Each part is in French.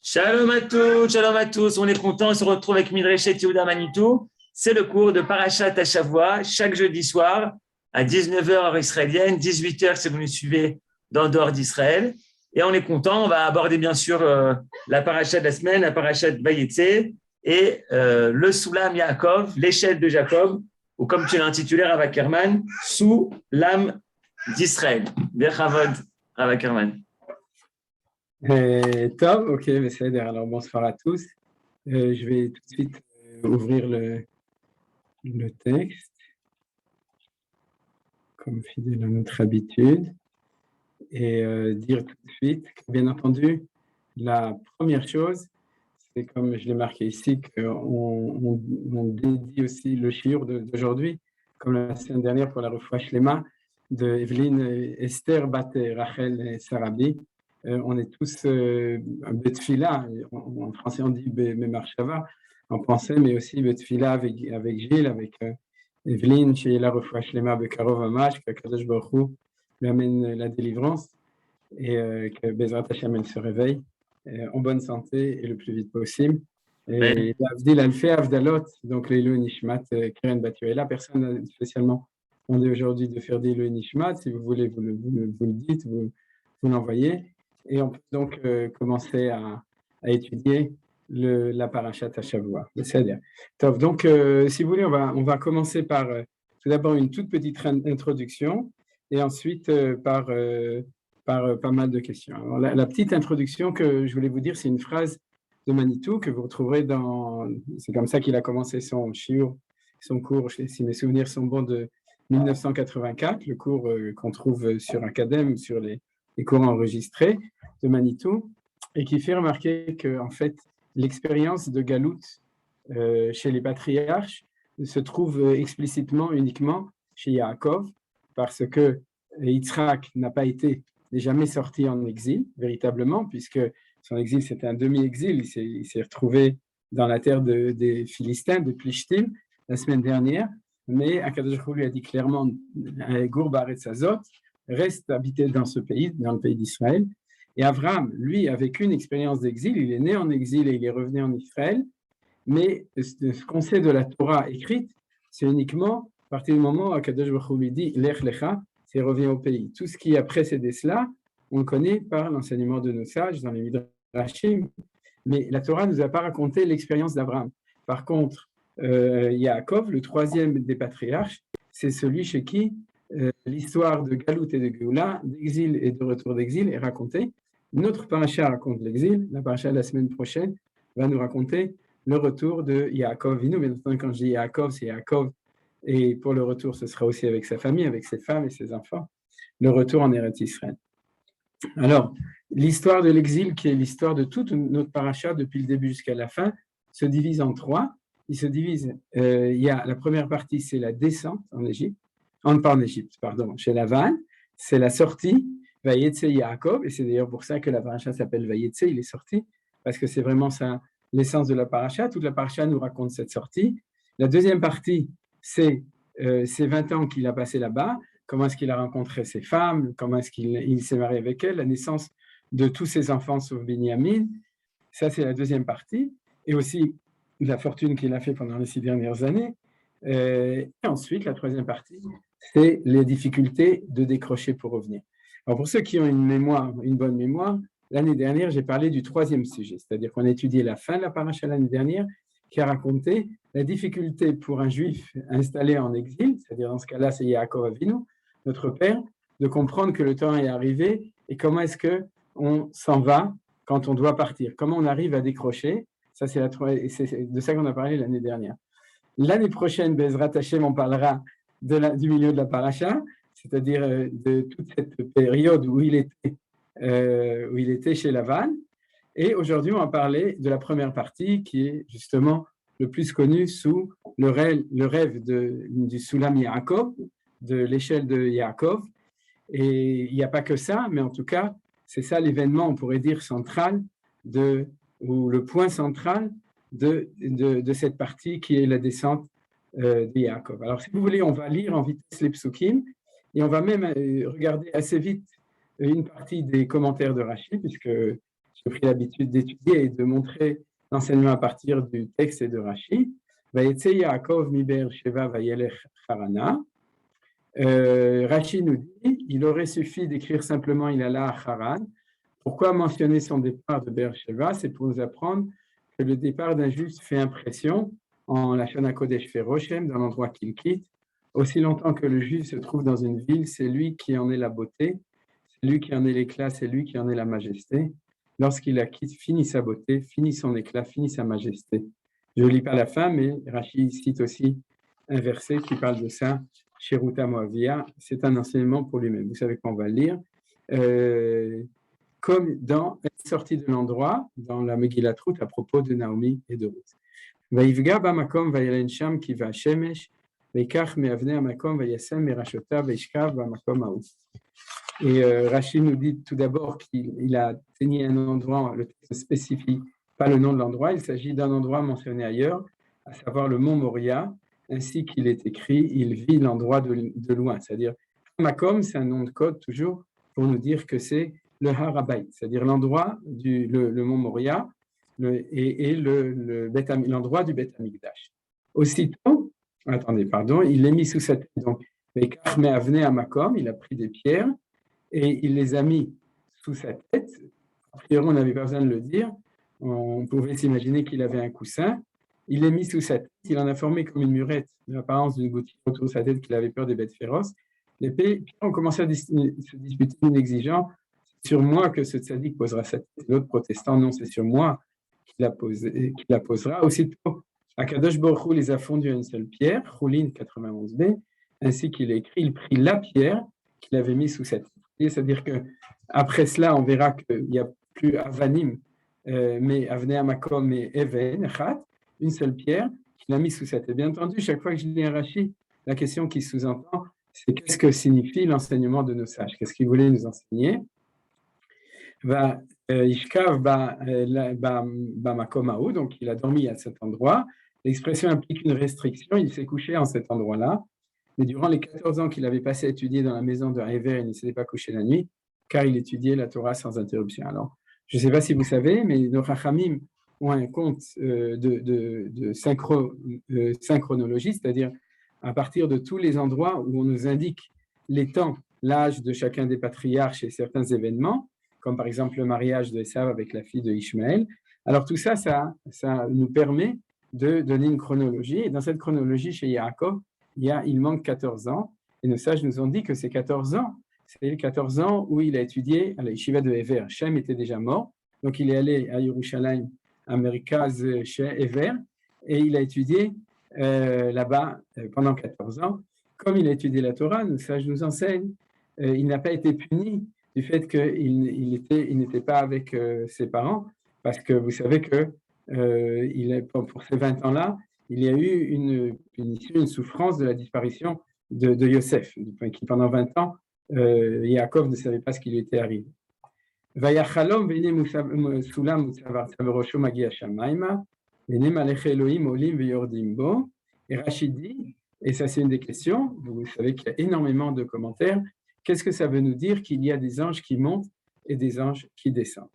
Shalom à tous, on est content, on se retrouve avec Midreshet Yehuda Manitou. C'est le cours de Parashat Hashavua, chaque jeudi soir à 19h heure israélienne, 18h si vous nous suivez dans le dehors d'Israël. Et on est content, on va aborder bien sûr la Parashat de la semaine, la Parashat Vayetze et le Soulam Yaakov, l'échelle de Jacob, ou comme tu l'as intitulé, Rav Ackerman, sous l'âme d'Israël. Bechavod, Rav Ackerman. Top, ok, Besséder. Alors bonsoir à tous. Je vais tout de suite ouvrir le texte, comme fidèle à notre habitude, et dire tout de suite que, bien entendu, la première chose, c'est comme je l'ai marqué ici, qu'on dédie aussi le shiur d'aujourd'hui, comme la semaine dernière pour la refouach lema de Evelyne Esther Bat Rachel Sarabi. On est tous betfila, en français on dit bemarshava, en français, mais aussi betfila avec Gilles, avec Evelyne, chez la refouach lema bekarov amash, que Kadosh Baruch Hu lui amène la délivrance et que Bezrat Hashem elle se réveille en bonne santé et le plus vite possible. Et Avdil Alfé Avdalot, donc l'Elo Nishmat Keren Batuela, personne n'a spécialement demandé aujourd'hui de faire des Elo Nishmat. Si vous voulez, vous le dites, vous l'envoyez. Et on peut donc commencer à étudier la Parashat Hashavua. C'est-à-dire, donc, si vous voulez, on va commencer par tout d'abord une toute petite introduction et ensuite par pas mal de questions. Alors, la petite introduction que je voulais vous dire, c'est une phrase de Manitou que vous retrouverez dans. C'est comme ça qu'il a commencé son shiur, son cours, si mes souvenirs sont bons, de 1984, le cours qu'on trouve sur Academ, sur les cours enregistrés de Manitou, et qui fait remarquer que, en fait, l'expérience de Galout chez les patriarches se trouve explicitement, uniquement chez Yaakov, parce que Yitzhak n'a jamais sorti en exil, véritablement, puisque son exil, c'était un demi-exil. Il s'est retrouvé dans la terre des Philistins, de Plishtim, la semaine dernière, mais Akadosh Baruch Hu lui a dit clairement, Gour Baaretz Hazot, reste habité dans ce pays, dans le pays d'Israël. Et Abraham, lui, a vécu une expérience d'exil, il est né en exil et il est revenu en Israël, mais ce qu'on sait de la Torah écrite, c'est uniquement à partir du moment où Akadosh Baruch Hu lui dit, Lech Lecha, c'est revient au pays. Tout ce qui a précédé cela, on le connaît par l'enseignement de nos sages dans les Midrashim, mais la Torah ne nous a pas raconté l'expérience d'Abraham. Par contre, Yaakov, le troisième des patriarches, c'est celui chez qui l'histoire de Galout et de Géoula, d'exil et de retour d'exil est racontée. Notre paracha raconte l'exil, la paracha de la semaine prochaine va nous raconter le retour de Yaakov. Bien entendu, quand je dis Yaakov, c'est Yaakov, et pour le retour, ce sera aussi avec sa famille, avec ses femmes et ses enfants, le retour en Eretz Israël. Alors, l'histoire de l'exil, qui est l'histoire de toute notre paracha depuis le début jusqu'à la fin, se divise en trois. Il se divise, il y a la première partie, c'est la descente en Égypte, chez Lavan, c'est la sortie, Vayetze Yaakov, et c'est d'ailleurs pour ça que la paracha s'appelle Vayetze, il est sorti, parce que c'est vraiment ça, l'essence de la paracha. Toute la paracha nous raconte cette sortie. La deuxième partie, c'est ces 20 ans qu'il a passé là-bas, comment est-ce qu'il a rencontré ses femmes, comment est-ce qu'il s'est marié avec elles, la naissance de tous ses enfants sauf Binyamin. Ça, c'est la deuxième partie. Et aussi la fortune qu'il a fait pendant les 6 dernières années. Et ensuite, la troisième partie, c'est les difficultés de décrocher pour revenir. Alors, pour ceux qui ont une bonne mémoire, l'année dernière, j'ai parlé du troisième sujet, c'est-à-dire qu'on a étudié la fin de la paracha l'année dernière, qui a raconté la difficulté pour un juif installé en exil, c'est-à-dire dans ce cas-là, c'est Yaakov Avinu, notre père, de comprendre que le temps est arrivé et comment est-ce qu'on s'en va quand on doit partir, comment on arrive à décrocher. Ça, c'est de ça qu'on a parlé l'année dernière. L'année prochaine, Bezrat Hashem, on parlera du milieu de la paracha, c'est-à-dire de toute cette période où il était chez Lavan. Et aujourd'hui, on va parler de la première partie qui est justement le plus connu sous le rêve du Soulam Yaakov, de l'échelle de Yaakov. Et il n'y a pas que ça, mais en tout cas, c'est ça l'événement, on pourrait dire, central, ou le point central de cette partie qui est la descente de Yaakov. Alors, si vous voulez, on va lire en vitesse les psukim, et on va même regarder assez vite une partie des commentaires de Rashi, puisque j'ai pris l'habitude d'étudier et de montrer l'enseignement à partir du texte et de Rashi. Vayetse Yaakov mi Be'er Sheva vayelech Harana. Rashi nous dit, il aurait suffi d'écrire simplement il alla à Haran. Pourquoi mentionner son départ de Be'er Sheva? C'est pour nous apprendre que le départ d'un juif fait impression en la Shana Kodesh fait Roshem, dans l'endroit qu'il quitte. Aussi longtemps que le juif se trouve dans une ville, c'est lui qui en est la beauté, c'est lui qui en est l'éclat, c'est lui qui en est la majesté. Lorsqu'il la quitte, finit sa beauté, finit son éclat, finit sa majesté. Je ne lis pas la fin, mais Rashi cite aussi un verset qui parle de ça, Sheruta Moavia. C'est un enseignement pour lui-même. Vous savez qu'on va le lire. Comme dans la sortie de l'endroit, dans la Megillat Ruth, à propos de Naomi et de Ruth. Vayivga bamakom vayalen sham ki va shemesh, veikach meavne amakom vayasem merashota veishkav bamakom haou. Et Rashi nous dit tout d'abord qu'il a saigné un endroit, le texte spécifie pas le nom de l'endroit, il s'agit d'un endroit mentionné ailleurs, à savoir le mont Moria, ainsi qu'il est écrit, il vit l'endroit de loin. C'est-à-dire, Makom, c'est un nom de code toujours pour nous dire que c'est le Harabait, c'est-à-dire l'endroit le mont Moria et l'endroit du Beth Amikdash. Aussitôt, il l'a mis sous sa tête. Donc, il a pris des pierres et il les a mis sous sa tête. A priori, on n'avait pas besoin de le dire. On pouvait s'imaginer qu'il avait un coussin. Il l'a mis sous sa tête. Il en a formé comme une murette, l'apparence d'une gouttière autour de sa tête, qu'il avait peur des bêtes féroces. Les pierres ont commencé à se disputer une exigeant. C'est sur moi que ce tzaddik posera sa tête. L'autre protestant, non, c'est sur moi qu'il la posera. Aussitôt, Akadosh Baruch Hu les a fondus à une seule pierre, Choulin 91b, ainsi qu'il a écrit, il prit la pierre qu'il avait mise sous sa tête. C'est-à-dire qu'après cela, on verra qu'il n'y a plus Avanim, mais Avnei Amakom et Even, une seule pierre qu'il a mise sous sa tête. Bien entendu, chaque fois que je lis un Rashi, la question qui sous-entend, c'est qu'est-ce que signifie l'enseignement de nos sages? Qu'est-ce qu'ils voulaient nous enseigner? Ishkav bamakom haou, donc il a dormi à cet endroit. L'expression implique une restriction, il s'est couché en cet endroit-là. Mais durant les 14 ans qu'il avait passé à étudier dans la maison de Hever, il ne s'était pas couché la nuit, car il étudiait la Torah sans interruption. Alors, je ne sais pas si vous savez, mais nos Chachamim ont un compte de synchronologie, c'est-à-dire à partir de tous les endroits où on nous indique les temps, l'âge de chacun des patriarches et certains événements, comme par exemple le mariage de Esav avec la fille de Ishmaël. Alors tout ça, ça nous permet de donner une chronologie. Et dans cette chronologie, chez Yaakov, il manque 14 ans, et nos sages nous ont dit que ces 14 ans, c'est les 14 ans où il a étudié à la yeshiva de Hever. Shem était déjà mort, donc il est allé à Yerushalayim, à Merkaz chez Hever, et il a étudié là-bas pendant 14 ans. Comme il a étudié la Torah, nos sages nous enseignent, il n'a pas été puni du fait qu'il n'était pas avec ses parents, parce que vous savez que pour ces 20 ans-là, il y a eu une souffrance de la disparition de Yosef, qui pendant 20 ans, Yaakov ne savait pas ce qui lui était arrivé. Vayachalom veine sulam mutzavar tzaverosho magia shamaima, veine malech Elohim olim veyordim bo. Et Rachid dit, et ça c'est une des questions, vous savez qu'il y a énormément de commentaires, qu'est-ce que ça veut nous dire qu'il y a des anges qui montent et des anges qui descendent?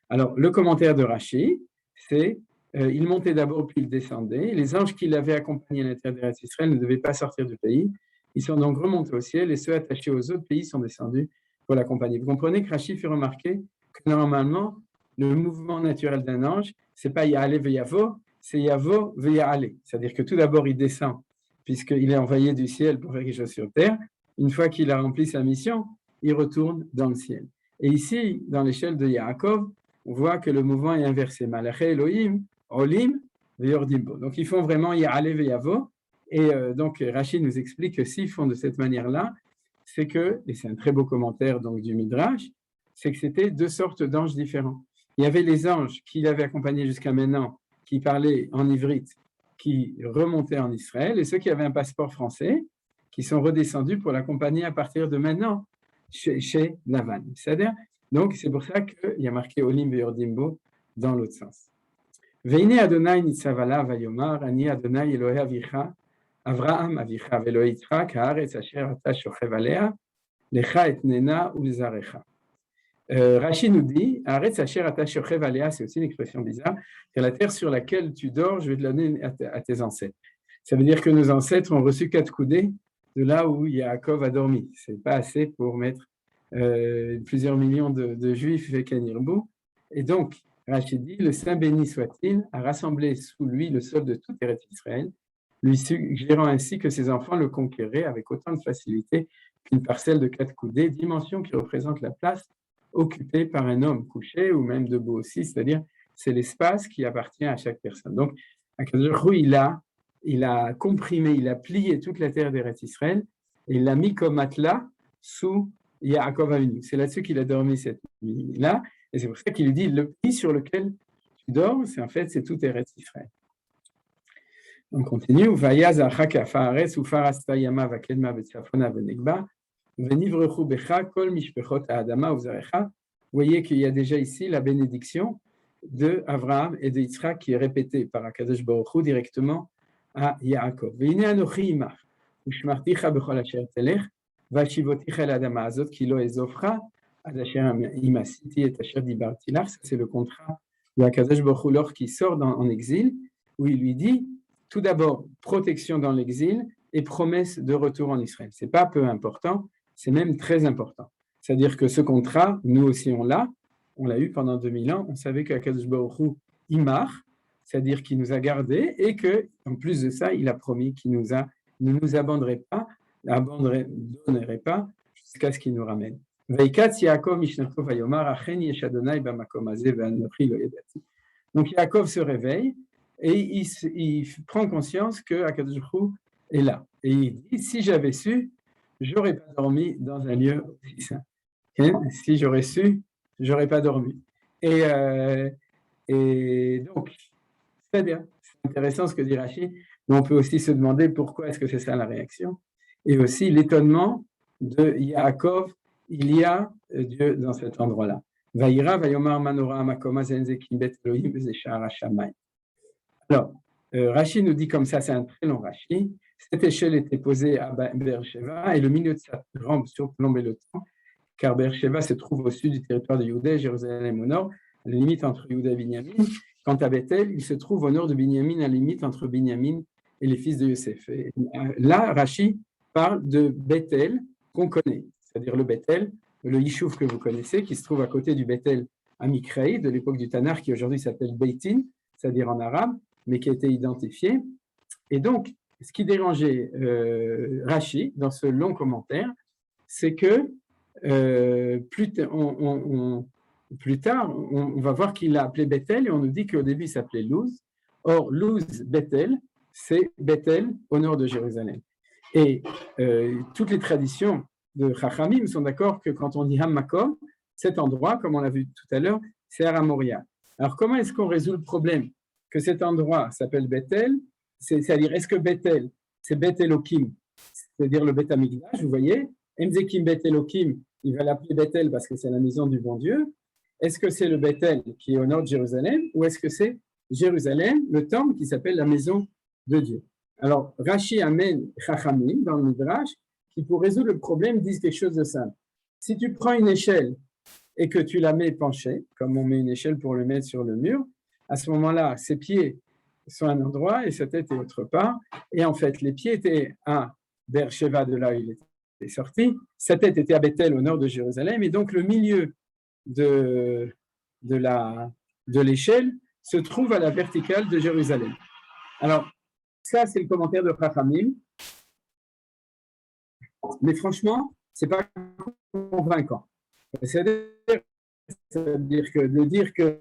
Alors, le commentaire de Rachid, c'est il montait d'abord puis il descendait. Les anges qui l'avaient accompagné à l'intérieur d'Israël ne devaient pas sortir du pays. Ils sont donc remontés au ciel et ceux attachés aux autres pays sont descendus pour l'accompagner. Vous comprenez que Rachid fait remarquer que normalement, le mouvement naturel d'un ange, c'est pas Ya'ale ve'yavo, c'est Yavo ve'ya'ale. C'est-à-dire que tout d'abord, il descend puisqu'il est envoyé du ciel pour faire quelque chose sur terre. Une fois qu'il a rempli sa mission, il retourne dans le ciel. Et ici, dans l'échelle de Yaakov, on voit que le mouvement est inversé. Malaché Elohim, Olim, Ve'yordimbo. Donc, ils font vraiment Ya'ale Ve'yavo. Et donc, Rachid nous explique que s'ils font de cette manière-là, c'est que, et c'est un très beau commentaire donc, du Midrash, c'est que c'était deux sortes d'anges différents. Il y avait les anges qui l'avaient accompagné jusqu'à maintenant, qui parlaient en ivrite, qui remontaient en Israël, et ceux qui avaient un passeport français, qui sont redescendus pour l'accompagner à partir de maintenant chez Lavan. C'est-à-dire, donc, c'est pour ça qu'il y a marqué Olim Ve'yordimbo dans l'autre sens. Veine Adonai nitzavala vayomar, ani Adonai Elohe avicha, Avraham avicha ve'Elohe Yitzchak, haaretz asher ata shochev alea, lecha et nena ulezarecha. Rachid nous dit, arrête sa chair attache sur Chevaléa, c'est aussi une expression bizarre, c'est la terre sur laquelle tu dors, je vais te la donner à tes ancêtres. Ça veut dire que nos ancêtres ont reçu 4 coudées de là où Yaakov a dormi. Ce n'est pas assez pour mettre plusieurs millions de Juifs avec Anirbou. Et donc, Rachid dit, le Saint béni soit-il, a rassemblé sous lui le sol de toute Eretz Israël, lui suggérant ainsi que ses enfants le conquéreraient avec autant de facilité qu'une parcelle de 4 coudées, dimension qui représente la place occupée par un homme couché ou même debout aussi, c'est-à-dire c'est l'espace qui appartient à chaque personne. Donc, Akadosh Baruch Hu, il a comprimé, il a plié toute la terre d'Eretz Israël et il l'a mis comme matelas sous Yaakov Avinu. C'est là-dessus qu'il a dormi cette nuit-là, et c'est pour ça qu'il lui dit, le lit sur lequel tu dors, c'est en fait, c'est tout Eretz Israël. On continue. Vous voyez qu'il y a déjà ici la bénédiction de Abraham et de Yitzhak qui est répétée par Akadosh Baruch Hu directement à Yaakov. Ça, c'est le contrat de Akadosh Baruch Hu lorsqu'il sort en exil, où il lui dit tout d'abord protection dans l'exil et promesse de retour en Israël. Ce n'est pas peu important, c'est même très important. C'est-à-dire que ce contrat, nous aussi on l'a eu pendant 2000 ans, on savait qu'Akadosh Baruch Hu imar, c'est-à-dire qu'il nous a gardés et qu'en plus de ça, il a promis qu'il ne nous abandonnerait pas jusqu'à ce qu'il nous ramène. Donc Yaakov se réveille et il prend conscience que Akadosh Baruch Hu est là. Et il dit, si j'avais su, j'aurais pas dormi dans un lieu aussi saint. Si j'aurais su, j'aurais pas dormi. Et donc, c'est bien, c'est intéressant ce que dit Rachid, mais on peut aussi se demander pourquoi est-ce que c'est ça la réaction. Et aussi l'étonnement de Yaakov, il y a Dieu dans cet endroit-là. Vaïra, Vayomar, Manora, Makoma, Zenzekim, Bet Elohim, Zeshara, Shammai. Alors, Rachid nous dit comme ça, c'est un très long Rachid. Cette échelle était posée à Beersheba et le milieu de sa rampe surplombait le temps, car Beersheba se trouve au sud du territoire de Yehuda et Jérusalem au nord, à la limite entre Yehuda et Binyamin. Quant à Bethel, il se trouve au nord de Binyamin, à la limite entre Binyamin et les fils de Yosef. Et là, Rachid parle de Bethel qu'on connaît, c'est-à-dire le Bethel, le Yishuv que vous connaissez, qui se trouve à côté du Bethel Amikrei, de l'époque du Tanar, qui aujourd'hui s'appelle Beitin, c'est-à-dire en arabe, mais qui a été identifié. Et donc, ce qui dérangeait Rachid dans ce long commentaire, c'est que plus tard, on va voir qu'il l'a appelé Bethel et on nous dit qu'au début, il s'appelait Luz. Or, Luz, Bethel, c'est Bethel au nord de Jérusalem. Et toutes les traditions de Chachamim sont d'accord que quand on dit Hammakom, cet endroit, comme on l'a vu tout à l'heure, c'est Aramoria. Alors, comment est-ce qu'on résout le problème que cet endroit s'appelle Bethel, c'est-à-dire, est-ce que Bethel, c'est Beth Elohim, c'est-à-dire le Beth Amikdash, vous voyez, Emzekim Beth Elohim, il va l'appeler Bethel parce que c'est la maison du bon Dieu. Est-ce que c'est le Bethel qui est au nord de Jérusalem, ou est-ce que c'est Jérusalem, le temple qui s'appelle la maison de Dieu? Alors, Rashi amène Chachamim dans le Midrash, qui pour résoudre le problème disent quelque chose de simple. Si tu prends une échelle et que tu la mets penchée, comme on met une échelle pour le mettre sur le mur, à ce moment-là, ses pieds sont à un endroit et sa tête est autre part. Et en fait, les pieds étaient à Beersheba, de là où il était sorti. Sa tête était à Bethel, au nord de Jérusalem. Et donc, le milieu de l'échelle se trouve à la verticale de Jérusalem. Alors, ça, c'est le commentaire de Chachamim. Mais franchement, ce n'est pas convaincant. C'est-à-dire que de dire que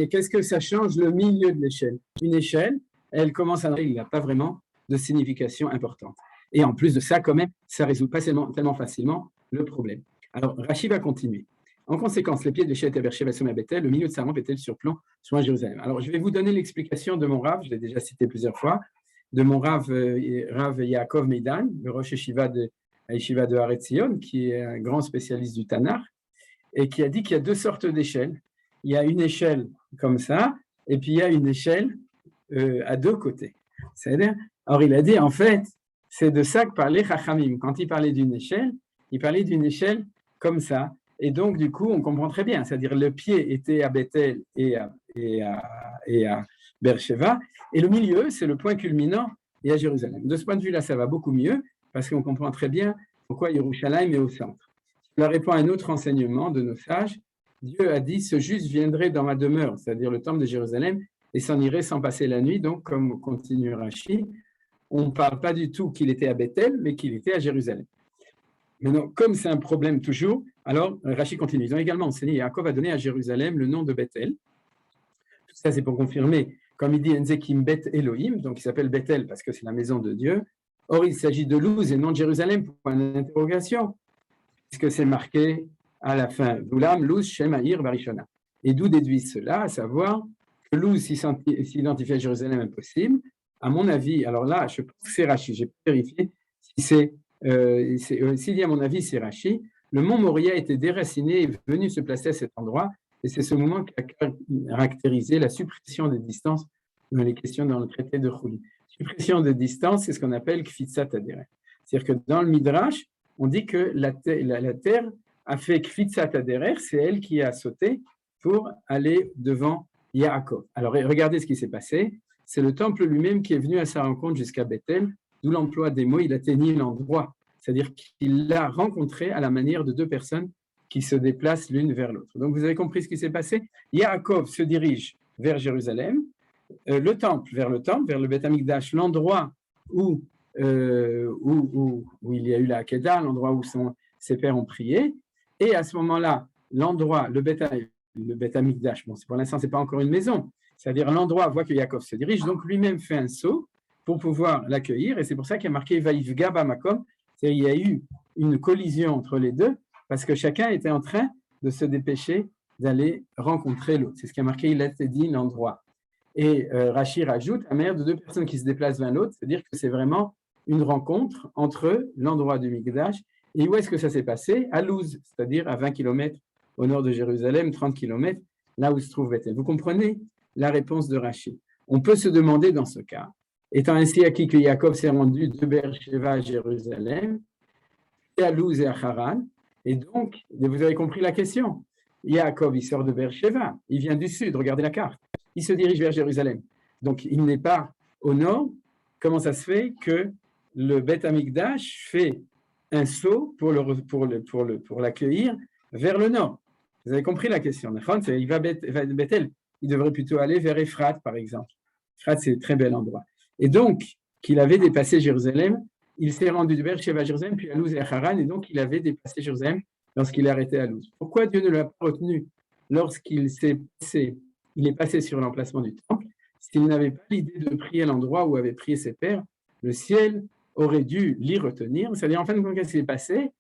qu'est-ce que ça change le milieu de l'échelle? Une échelle, elle commence à... Il n'y a pas vraiment de signification importante. Et en plus de ça, quand même, ça ne résout pas tellement facilement le problème. Alors, Rachid va continuer. En conséquence, les pieds de l'échelle étaient à Beersheba et à Bethel, le milieu de sa rampe était sur plan sur Jérusalem. Alors, je vais vous donner l'explication de mon Rav, je l'ai déjà cité plusieurs fois, de mon Rav Yaakov Meidan, le Rosh Yeshiva de Har Etzion, qui est un grand spécialiste du Tanakh, et qui a dit qu'il y a deux sortes d'échelles. Il y a une échelle comme ça, et puis il y a une échelle à deux côtés. C'est-à-dire, alors il a dit, en fait, c'est de ça que parlait Chachamim. Quand il parlait d'une échelle, il parlait d'une échelle comme ça. Et donc, du coup, on comprend très bien, c'est-à-dire le pied était à Bethel et à Beersheba, et le milieu, c'est le point culminant, et à Jérusalem. De ce point de vue-là, ça va beaucoup mieux, parce qu'on comprend très bien pourquoi Yerushalayim est au centre. Cela répond à un autre enseignement de nos sages. Dieu a dit, ce juste viendrait dans ma demeure, c'est-à-dire le temple de Jérusalem, et s'en irait sans passer la nuit. Donc, comme continue Rashi, on ne parle pas du tout qu'il était à Bethel, mais qu'il était à Jérusalem. Maintenant, comme c'est un problème toujours, alors Rashi continue. Ils ont également enseigné, Yaakov a donné à Jérusalem le nom de Bethel. Tout ça, c'est pour confirmer, comme il dit Enzekim Bet Elohim, donc il s'appelle Bethel parce que c'est la maison de Dieu. Or, il s'agit de Luz et non de Jérusalem, pour une interrogation, puisque c'est marqué à la fin, Doulam, Luz, Shem, Ahir, Barishona. Et d'où déduit cela, à savoir que Luz s'identifie à Jérusalem, impossible. À mon avis, alors là, je pense que c'est Rashi, j'ai vérifié si c'est. S'il dit à mon avis, c'est Rashi, le mont Moria était déraciné et venu se placer à cet endroit, et c'est ce moment qui a caractérisé la suppression des distances dans les questions dans le traité de Chouli. Suppression des distances, c'est ce qu'on appelle Kfitsat Aderet. C'est-à-dire que dans le Midrash, on dit que la terre a fait Kfitsat Aderet, c'est elle qui a sauté pour aller devant Yaakov. Alors regardez ce qui s'est passé, c'est le temple lui-même qui est venu à sa rencontre jusqu'à Bethel, d'où l'emploi des mots, il atteignit l'endroit, c'est-à-dire qu'il l'a rencontré à la manière de deux personnes qui se déplacent l'une vers l'autre. Donc vous avez compris ce qui s'est passé. Yaakov se dirige vers Jérusalem, le temple, vers le Beth Amikdash, l'endroit où il y a eu la Akedah, l'endroit où ses pères ont prié, et à ce moment-là, l'endroit, le Beth Amikdash, bon, pour l'instant, ce n'est pas encore une maison, c'est-à-dire l'endroit voit que Yaakov se dirige, donc lui-même fait un saut pour pouvoir l'accueillir, et c'est pour ça qu'il y a marqué Vaïfga Bamakom, c'est-à-dire il y a eu une collision entre les deux, parce que chacun était en train de se dépêcher d'aller rencontrer l'autre. C'est ce qui a marqué, il a dit l'endroit. Et Rashi rajoute, à manière de deux personnes qui se déplacent l'un l'autre, c'est-à-dire que c'est vraiment une rencontre entre l'endroit du Mikdash, et où est-ce que ça s'est passé? À Luz, c'est-à-dire à 20 km au nord de Jérusalem, 30 km, là où se trouve Bethel. Vous comprenez la réponse de Rashi? On peut se demander dans ce cas, étant ainsi acquis que Yaakov s'est rendu de Beersheba à Jérusalem, et à Luz et à Haran, et donc, vous avez compris la question. Yaakov, il sort de Beersheba, il vient du sud, regardez la carte, il se dirige vers Jérusalem. Donc, il n'est pas au nord. Comment ça se fait que le Beth Amikdash fait un saut pour l'accueillir vers le nord? Vous avez compris la question. Il va Bethel, il devrait plutôt aller vers Ephrat, par exemple. Ephrat, c'est un très bel endroit. Et donc, qu'il avait dépassé Jérusalem, il s'est rendu de Beersheba à Jérusalem, puis à Luz et à Haran, et donc il avait dépassé Jérusalem lorsqu'il est arrêté à Luz. Pourquoi Dieu ne l'a pas retenu lorsqu'il est passé sur l'emplacement du temple? S'il n'avait pas l'idée de prier à l'endroit où avaient prié ses pères, le ciel aurait dû l'y retenir. C'est-à-dire, en fin de compte, qu'est-ce qui s'est passé?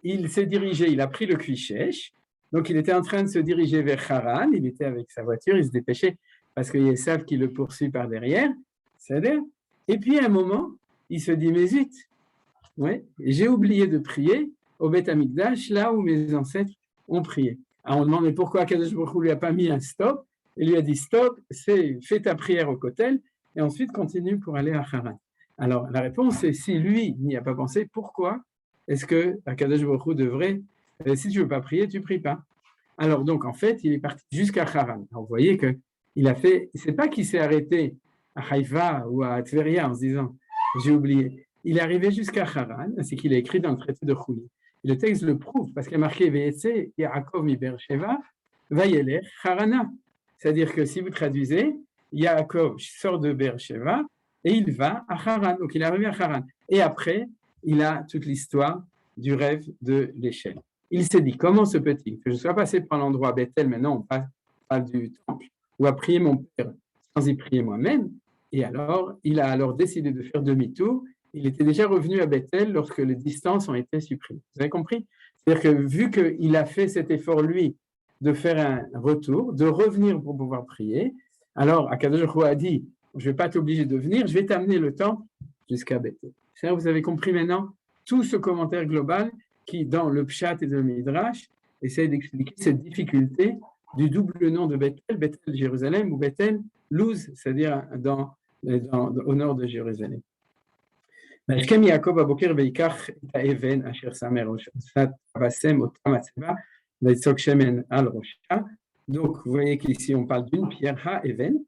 Il s'est dirigé, il a pris le Kvishesh, donc il était en train de se diriger vers Haran, il était avec sa voiture, il se dépêchait parce qu'il y a Esav qui le poursuit par derrière, c'est-à-dire, et puis à un moment, il se dit, mais zut, ouais, j'ai oublié de prier au Beth Amikdash, là où mes ancêtres ont prié. Alors on demande, mais pourquoi Akadosh Baruch Hu lui a pas mis un stop? Il lui a dit, stop, fais ta prière au Kotel, et ensuite continue pour aller à Haran. Alors la réponse est, si lui n'y a pas pensé, pourquoi est-ce que Akadosh Baruch Hu devrait, si tu ne veux pas prier, tu ne pries pas? Alors donc, en fait, il est parti jusqu'à Haran. Alors, vous voyez qu'il a fait, c'est pas qu'il s'est arrêté à Haïfa ou à Tveria en se disant, j'ai oublié. Il est arrivé jusqu'à Haran, c'est qu'il a écrit dans le traité de Chouli. Et le texte le prouve, parce qu'il a marqué Ve'etse Yaakov mi Beersheva, Vayelech Harana. C'est-à-dire que si vous traduisez, Yaakov sort de Beersheva et il va à Haran. Donc il est arrivé à Haran. Et après, il a toute l'histoire du rêve de l'échelle. Il s'est dit, comment se peut-il que je sois passé par l'endroit Bethel, maintenant on parle du temple, où a prié mon père sans y prier moi-même? Et alors, il a alors décidé de faire demi-tour. Il était déjà revenu à Bethel lorsque les distances ont été supprimées. Vous avez compris? C'est-à-dire que vu qu'il a fait cet effort, lui, de faire un retour, de revenir pour pouvoir prier, alors Akadosh Baruch Hu a dit, je ne vais pas t'obliger de venir, je vais t'amener le temple jusqu'à Bethel. C'est-à-dire, vous avez compris maintenant tout ce commentaire global qui, dans le Pshat et le Midrash, essaie d'expliquer cette difficulté du double nom de Bethel, Bethel Jérusalem ou Bethel Luz, c'est-à-dire au nord de Jérusalem. וישכם יעקב בבוקר ויקח את האבן אשר שם ראש ותבשם אותה מצבה ויצוק שמן על ראשה. Donc, vous voyez qu'ici, on parle d'une pierre, ha-even.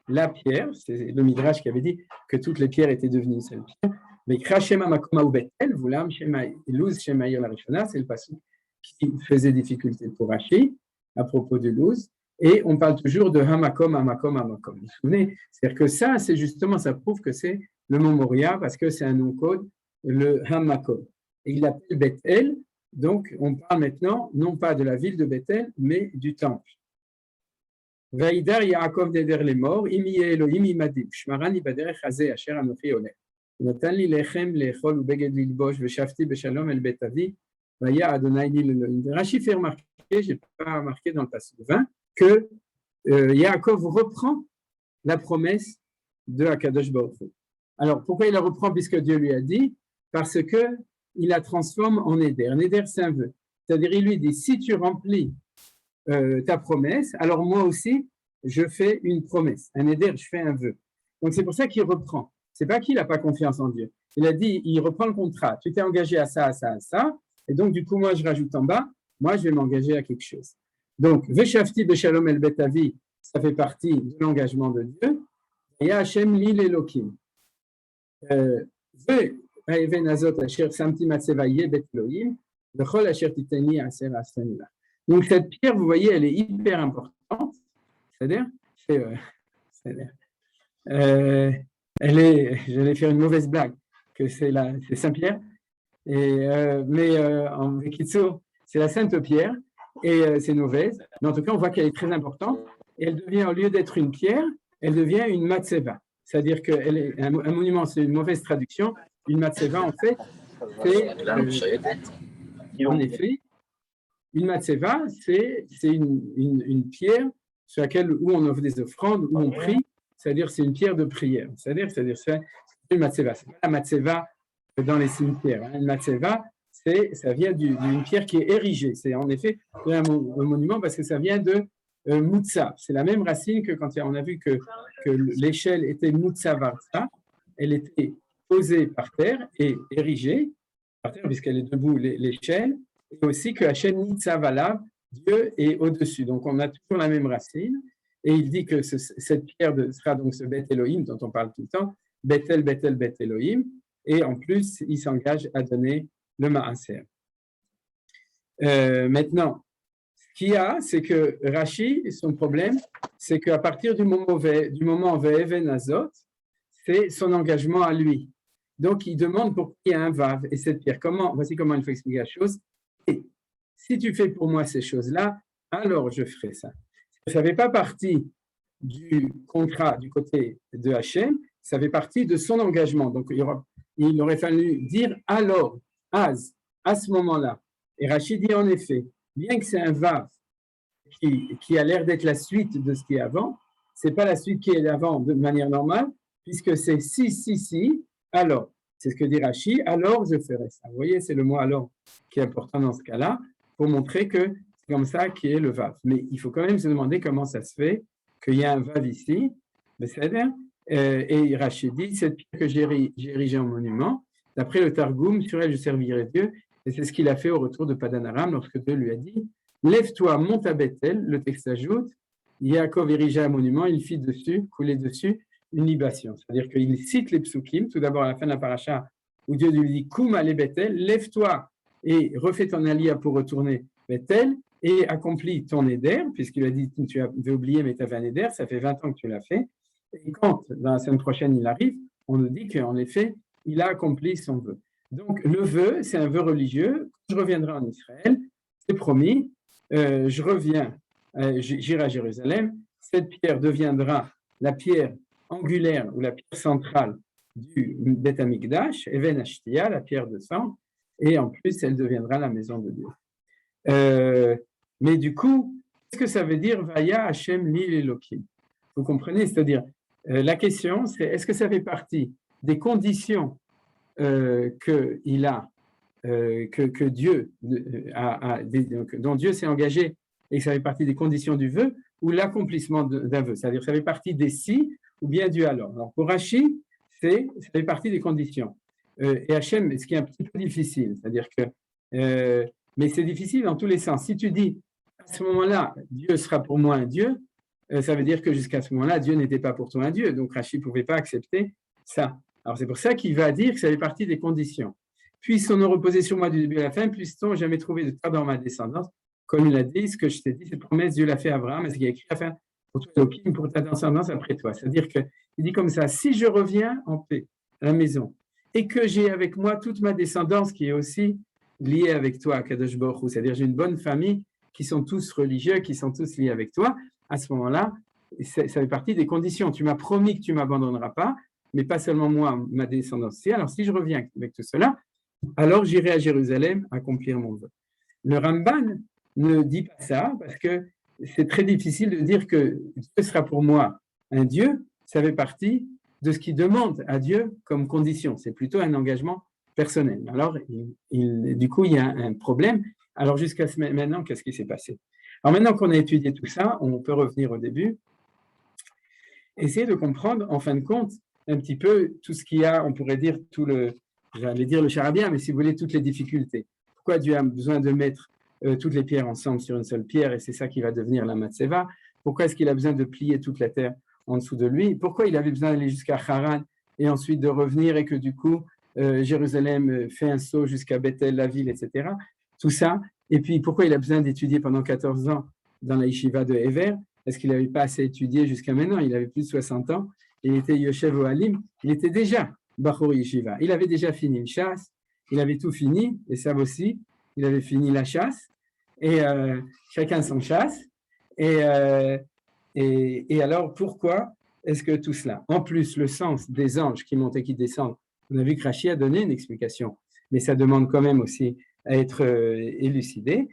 La pierre, c'est le Midrash qui avait dit que toutes les pierres étaient devenues une seule pierre. Mais Krashema Makoma ou Bethel, Voulam Shemaï, Luz Shemaï la Rishona, c'est le passage qui faisait difficulté pour Rashi à propos de Luz. Et on parle toujours de Hamakom, Hamakom, Hamakom. Vous vous souvenez? C'est-à-dire que ça, c'est justement, ça prouve que c'est le mot Moria parce que c'est un nom code, le Hamakom. Et il l'appelle Bethel. Donc, on parle maintenant, non pas de la ville de Bethel, mais du temple. Vaïdar Yaakov Neder les morts, Imi Elohim Imadim, Shmarani Baderech Hazeh, Asher Anochi Oleh. Natan li lechem lechol ou beged lilbosh, veshafti beshalom el betavi, vaya Adonai li l'Elohim. Rashi fait remarquer, je n'ai pas remarqué dans le passage 20, que Yaakov reprend la promesse de Akadosh Baruch Hu. Alors, pourquoi il la reprend? Puisque Dieu lui a dit, parce que il la transforme en Neder. Neder, c'est un vœu. C'est-à-dire, il lui dit, si tu remplis ta promesse, alors moi aussi, je fais une promesse. Un Neder, je fais un vœu. Donc, c'est pour ça qu'il reprend. C'est pas qu'il n'a pas confiance en Dieu. Il a dit, il reprend le contrat. Tu t'es engagé à ça, à ça, à ça. Et donc, du coup, moi, je rajoute en bas, moi, je vais m'engager à quelque chose. Donc, Veshafti Beshalom El Betavi, ça fait partie de l'engagement de Dieu. Et Hachem Lil Elokim. Donc, cette pierre, vous voyez, elle est hyper importante. C'est-à-dire, j'allais faire une mauvaise blague, que c'est Saint-Pierre, mais en Bekitso, c'est la Sainte Pierre, et c'est une mauvaise. Mais en tout cas, on voit qu'elle est très importante, et elle devient, au lieu d'être une pierre, elle devient une matseva. C'est-à-dire qu'elle est un monument, c'est une mauvaise traduction. Une matseva, en fait, c'est en effet, une matseva, c'est une pierre sur laquelle où on offre des offrandes, où on prie, c'est-à-dire c'est une pierre de prière. C'est-à-dire c'est une matseva. C'est pas la matseva dans les cimetières. Une matseva, ça vient d'une pierre qui est érigée. C'est en effet un monument parce que ça vient de Moutsa. C'est la même racine que quand on a vu que l'échelle était Moutsa Varsa. Elle était posée par terre et érigée par terre puisqu'elle est debout, l'échelle, et aussi que Hachem Nitsa Valav, Dieu est au-dessus. Donc on a toujours la même racine. Et il dit que cette pierre sera donc ce Bet Elohim dont on parle tout le temps, Bethel, Bethel, Bet Elohim. Et en plus, il s'engage à donner le Maaser. Maintenant, ce qu'il y a, c'est que Rashi, son problème, c'est qu'à partir du moment Ve'even Azot, c'est son engagement à lui. Donc, il demande pour qu'il y ait un Vav et cette pierre. Voici comment il faut expliquer la chose. Et si tu fais pour moi ces choses-là, alors je ferai ça. Ça ne fait pas partie du contrat du côté de Hachem, ça fait partie de son engagement. Donc, il aurait fallu dire alors, à ce moment-là. Et Rachid dit en effet, bien que c'est un Vav qui a l'air d'être la suite de ce qui est avant, ce n'est pas la suite qui est avant de manière normale, puisque c'est si, alors. C'est ce que dit Rachid, alors je ferai ça. Vous voyez, c'est le mot alors qui est important dans ce cas-là, pour montrer que c'est comme ça qui est le Vav. Mais il faut quand même se demander comment ça se fait qu'il y a un Vav ici, et Rachid dit, cette pierre que j'ai érigée en monument, d'après le Targum, sur elle je servirai Dieu, et c'est ce qu'il a fait au retour de Padan Aram, lorsque Dieu lui a dit, lève-toi, monte à Bethel, le texte ajoute, Yaakov érigea un monument, il fit couler dessus une libation. C'est-à-dire qu'il cite les psukim, tout d'abord à la fin de la paracha, où Dieu lui dit, Koum ale Bethel, lève-toi et refais ton alia pour retourner Bethel, et accomplis ton éder, puisqu'il a dit, tu avais oublié, mais tu avais un éder, ça fait 20 ans que tu l'as fait. Et quand, dans la semaine prochaine, il arrive, on nous dit qu'en effet, il a accompli son vœu. Donc, le vœu, c'est un vœu religieux. Je reviendrai en Israël, c'est promis, je reviens, j'irai à Jérusalem, cette pierre deviendra la pierre angulaire ou la pierre centrale du Beth Amikdash, Even Ashtia, la pierre de sang, et en plus, elle deviendra la maison de Dieu. Mais du coup, qu'est-ce que ça veut dire Vaya Hashem Lil Elokim? Vous comprenez? C'est-à-dire, la question, c'est est-ce que ça fait partie des conditions qu'il a, que Dieu dont Dieu s'est engagé et que ça fait partie des conditions du vœu ou l'accomplissement d'un vœu? C'est-à-dire, ça fait partie des si ou bien du alors. Alors, pour Rashi, ça fait partie des conditions. et Hachem, ce qui est un petit peu difficile, c'est-à-dire que, mais c'est difficile dans tous les sens. Si tu dis, à ce moment-là, Dieu sera pour moi un Dieu, ça veut dire que jusqu'à ce moment-là, Dieu n'était pas pour toi un Dieu, donc Rachid ne pouvait pas accepter ça. Alors c'est pour ça qu'il va dire que ça fait partie des conditions. Puisse-t-on reposer sur moi du début à la fin, puisse-t-on jamais trouver de toi dans ma descendance, comme il a dit, ce que je t'ai dit, cette promesse, Dieu l'a fait à Abraham, et ce qu'il a écrit à faire pour toi, Elohim, pour ta descendance après toi. C'est-à-dire qu'il dit comme ça, si je reviens en paix à la maison, et que j'ai avec moi toute ma descendance qui est aussi liée avec toi, Kadosh Baruch Hu, c'est-à-dire j'ai une bonne famille qui sont tous religieux, qui sont tous liés avec toi, à ce moment-là, ça fait partie des conditions. Tu m'as promis que tu ne m'abandonneras pas, mais pas seulement moi, ma descendance aussi. Alors si je reviens avec tout cela, alors j'irai à Jérusalem accomplir mon vœu. Le Ramban ne dit pas ça parce que c'est très difficile de dire que Dieu sera pour moi un Dieu, ça fait partie de ce qu'il demande à Dieu comme condition. C'est plutôt un engagement personnel. Alors, du coup, il y a un problème. Alors, jusqu'à maintenant, qu'est-ce qui s'est passé? Alors, maintenant qu'on a étudié tout ça, on peut revenir au début, essayer de comprendre, en fin de compte, un petit peu tout ce qu'il y a, on pourrait dire, j'allais dire le charabia, mais si vous voulez, toutes les difficultés. Pourquoi Dieu a besoin de mettre toutes les pierres ensemble sur une seule pierre, et c'est ça qui va devenir la Matseva? Pourquoi est-ce qu'il a besoin de plier toute la terre en dessous de lui? Pourquoi il avait besoin d'aller jusqu'à Haran et ensuite de revenir et que du coup, Jérusalem fait un saut jusqu'à Bethel, la ville, etc. Tout ça. Et puis, pourquoi il a besoin d'étudier pendant 14 ans dans la yeshiva de Hever? Est-ce qu'il n'avait pas assez étudié jusqu'à maintenant? Il avait plus de 60 ans. Il était Yoshev Ohalim. Il était déjà Bachor Yeshiva. Il avait déjà fini une chasse. Il avait tout fini. Et ça aussi, il avait fini la chasse. Et chacun son chasse. Et alors, pourquoi est-ce que tout cela? En plus, le sens des anges qui montent et qui descendent, on a vu que Rachi a donné une explication, mais ça demande quand même aussi à être élucidé.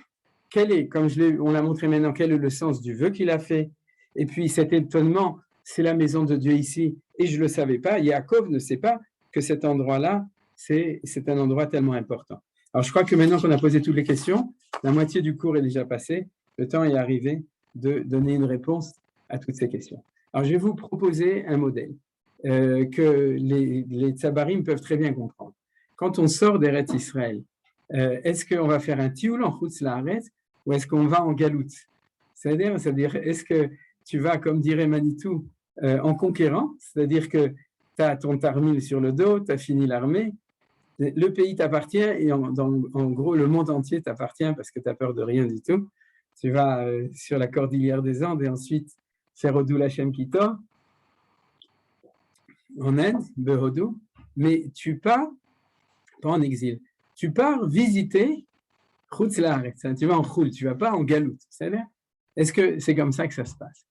Quel est, comme on l'a montré maintenant, quel est le sens du vœu qu'il a fait? Et puis cet étonnement, c'est la maison de Dieu ici, et je ne le savais pas, Yaakov ne sait pas que cet endroit-là, c'est un endroit tellement important. Alors je crois que maintenant qu'on a posé toutes les questions, la moitié du cours est déjà passé, le temps est arrivé de donner une réponse à toutes ces questions. Alors je vais vous proposer un modèle que les tsabarim peuvent très bien comprendre. Quand on sort d'Eretz Israël, est-ce qu'on va faire un tioul en Chutz La'aretz ou est-ce qu'on va en galoute? C'est-à-dire, est-ce que tu vas, comme dirait Manitou, en conquérant, c'est-à-dire que tu as ton tarmil sur le dos, tu as fini l'armée, le pays t'appartient et en gros, le monde entier t'appartient parce que tu n'as peur de rien du tout. Tu vas sur la cordillère des Andes et ensuite faire Hodou Lachem Kito en Inde, Behodou, mais tu pars, pas en exil, tu pars visiter Chutz La'aretz, tu vas en Choul, tu ne vas pas en galoute. Est-ce que c'est comme ça que ça se passe?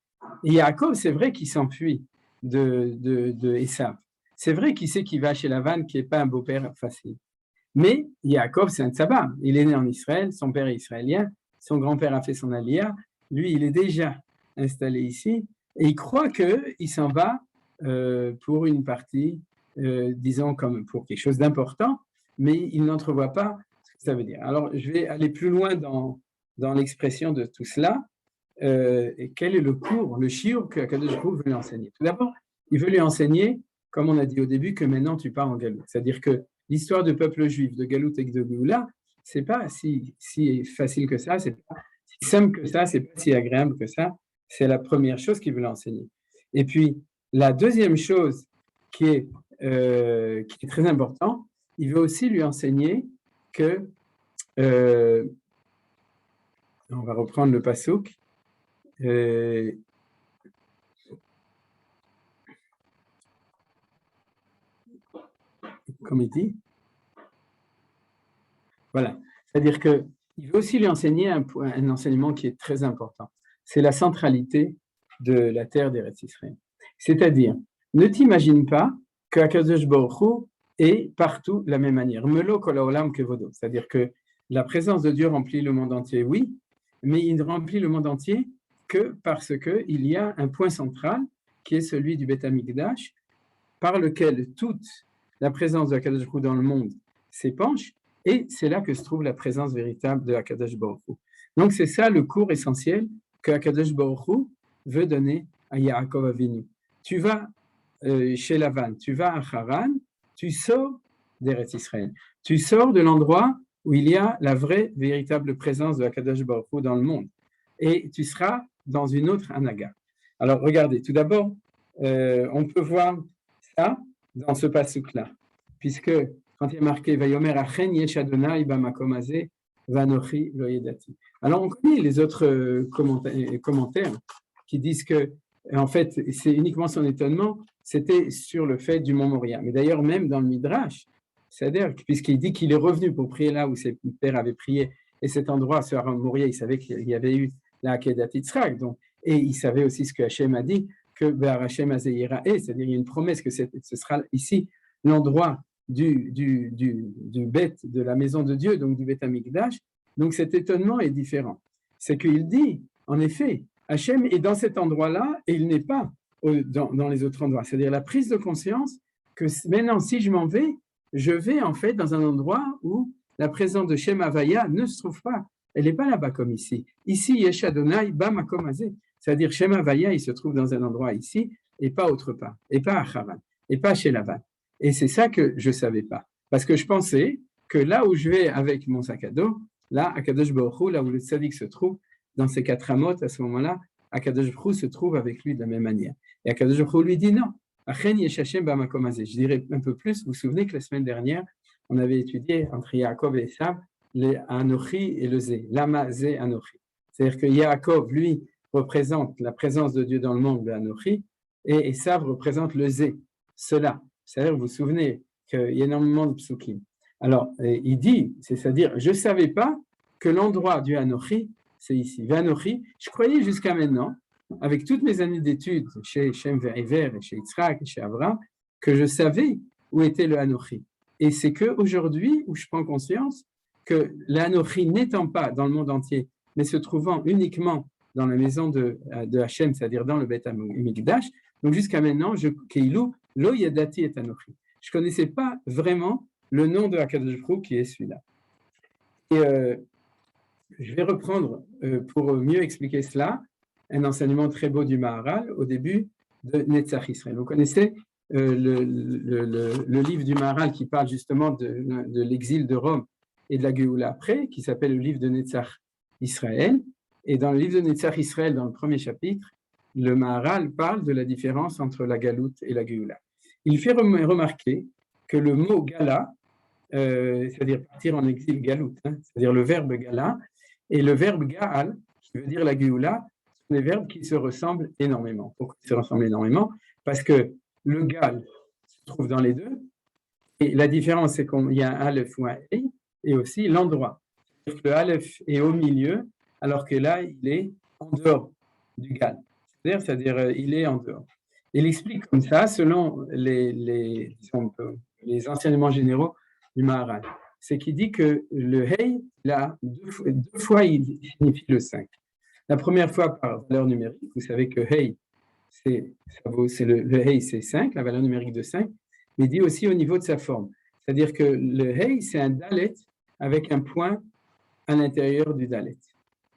Et Yaakov, c'est vrai qu'il s'enfuit de Esav. C'est vrai qu'il sait qu'il va chez Lavan, qui n'est pas un beau-père facile. Mais Yaakov, c'est un tzabam. Il est né en Israël, son père est israélien, son grand-père a fait son aliyah, lui, il est déjà installé ici, et il croit qu'il s'en va pour une partie, disons, comme pour quelque chose d'important, mais il n'entrevoit pas ce que ça veut dire. Alors, je vais aller plus loin dans l'expression de tout cela. Et quel est le cours, le shiur que Akadosh Baruch Hu veut lui enseigner? Tout d'abord, il veut lui enseigner, comme on a dit au début, que maintenant tu pars en galoute. C'est-à-dire que l'histoire du peuple juif de Galoute et de Géoula, c'est pas si facile que ça, c'est pas si simple que ça, c'est pas si agréable que ça. C'est la première chose qu'il veut lui enseigner. Et puis, la deuxième chose qui est très importante, il veut aussi lui enseigner que, on va reprendre le passouk, comme il dit, voilà, c'est-à-dire qu'il veut aussi lui enseigner un enseignement qui est très important, c'est la centralité de la terre d'Eretz Israël. C'est-à-dire, ne t'imagine pas qu'Akadosh Baruch Hu est partout de la même manière. Melo kol haolam kevodo, c'est-à-dire que la présence de Dieu remplit le monde entier, oui, mais il ne remplit le monde entier que parce qu'il y a un point central qui est celui du Beth Amikdash, par lequel toute la présence de Akadosh Baruch Hu dans le monde s'épanche, et c'est là que se trouve la présence véritable de Akadosh Baruch Hu. Donc c'est ça le cours essentiel que Akadosh Baruch Hu veut donner à Yaakov Avinu. Tu vas chez Lavan, tu vas à Haran, tu sors d'Eretz Israël. Tu sors de l'endroit où il y a la vraie, véritable présence de Akadosh Baruch Hu dans le monde. Et tu seras dans une autre anaga. Alors, regardez, tout d'abord, on peut voir ça dans ce passouk-là, puisque quand il y a marqué « Vayomer achen yesh Adonai bamakom hazeh vanochi lo yedati ». Alors, on connaît les autres commentaires qui disent que, en fait, c'est uniquement son étonnement, c'était sur le fait du mont Moria. Mais d'ailleurs, même dans le Midrash, c'est-à-dire, puisqu'il dit qu'il est revenu pour prier là où ses pères avaient prié, et cet endroit, sur Moria, il savait qu'il y avait eu la Akedat Yitzhak, donc, et il savait aussi ce que Hachem a dit, que Be'ar Hashem Hazeh Yira'eh, c'est-à-dire il y a une promesse que ce sera ici l'endroit du bête, de la maison de Dieu, donc du Beth Amikdash. Donc cet étonnement est différent. C'est qu'il dit, en effet, Hachem est dans cet endroit-là et il n'est pas dans les autres endroits. C'est-à-dire la prise de conscience que maintenant, si je m'en vais, je vais en fait dans un endroit où la présence de Shem Havaya ne se trouve pas. Elle n'est pas là-bas comme ici. Ici, Yesh Adonai Ba Makom Hazeh. C'est-à-dire Shem Havaya, il se trouve dans un endroit ici et pas autre part, et pas à Chavan, et pas chez Lavan. Et c'est ça que je ne savais pas. Parce que je pensais que là où je vais avec mon sac à dos, là, Akadosh Baruch Hu, là où le tzaddik se trouve, dans ces 4 amot, à ce moment-là, Akadosh Baruch Hu se trouve avec lui de la même manière. Et Akadosh Baruch Hu lui dit non. Achen yesh Hashem b'makom hazeh. Je dirais un peu plus, vous vous souvenez que la semaine dernière, on avait étudié entre Yaakov et Esav, les Anochi et le Zé, Lama Zé Anochi. C'est-à-dire que Yaakov, lui, représente la présence de Dieu dans le monde de Anochi, et Esav représente le Zé, cela. C'est-à-dire, vous vous souvenez qu'il y a énormément de psukim. Alors, il dit, c'est-à-dire, je ne savais pas que l'endroit du Anochi, c'est ici. Anochi, je croyais jusqu'à maintenant, avec toutes mes années d'études chez Shem Ve'ever et chez Yitzhak et chez Abraham, que je savais où était le Anochi. Et c'est qu'aujourd'hui, où je prends conscience que l'Anochi n'étant pas dans le monde entier, mais se trouvant uniquement dans la maison de Hachem, c'est-à-dire dans le Beth Amikdash, donc jusqu'à maintenant, Keilou, Lo Yadati et Anochi. Je ne connaissais pas vraiment le nom de Akadosh Baruch Hu qui est celui-là. Et je vais reprendre, pour mieux expliquer cela, un enseignement très beau du Maharal au début de Netzach Israël. Vous connaissez le livre du Maharal qui parle justement de l'exil de Rome et de la Géoula après, qui s'appelle le livre de Netzach Israël. Et dans le livre de Netzach Israël, dans le premier chapitre, le Maharal parle de la différence entre la Galoute et la Géoula. Il fait remarquer que le mot Gala, c'est-à-dire partir en exil Galoute, c'est-à-dire le verbe Gala, et le verbe Gaal, qui veut dire la Géoula, sont des verbes qui se ressemblent énormément. Pourquoi ils se ressemblent énormément? Parce que le Gal se trouve dans les deux, et la différence, c'est qu'il y a un Aleph ou un Hey, et aussi l'endroit. Le Aleph est au milieu, alors que là, il est en dehors du Gal. C'est-à-dire, il est en dehors. Il explique comme ça, selon les enseignements généraux du Maharal. C'est qu'il dit que le Hey, là, deux fois, il signifie le 5. La première fois par valeur numérique, vous savez que Hey, le Hey, c'est 5, la valeur numérique de 5, mais il dit aussi au niveau de sa forme. C'est-à-dire que le Hey, c'est un Dalet avec un point à l'intérieur du Dalet.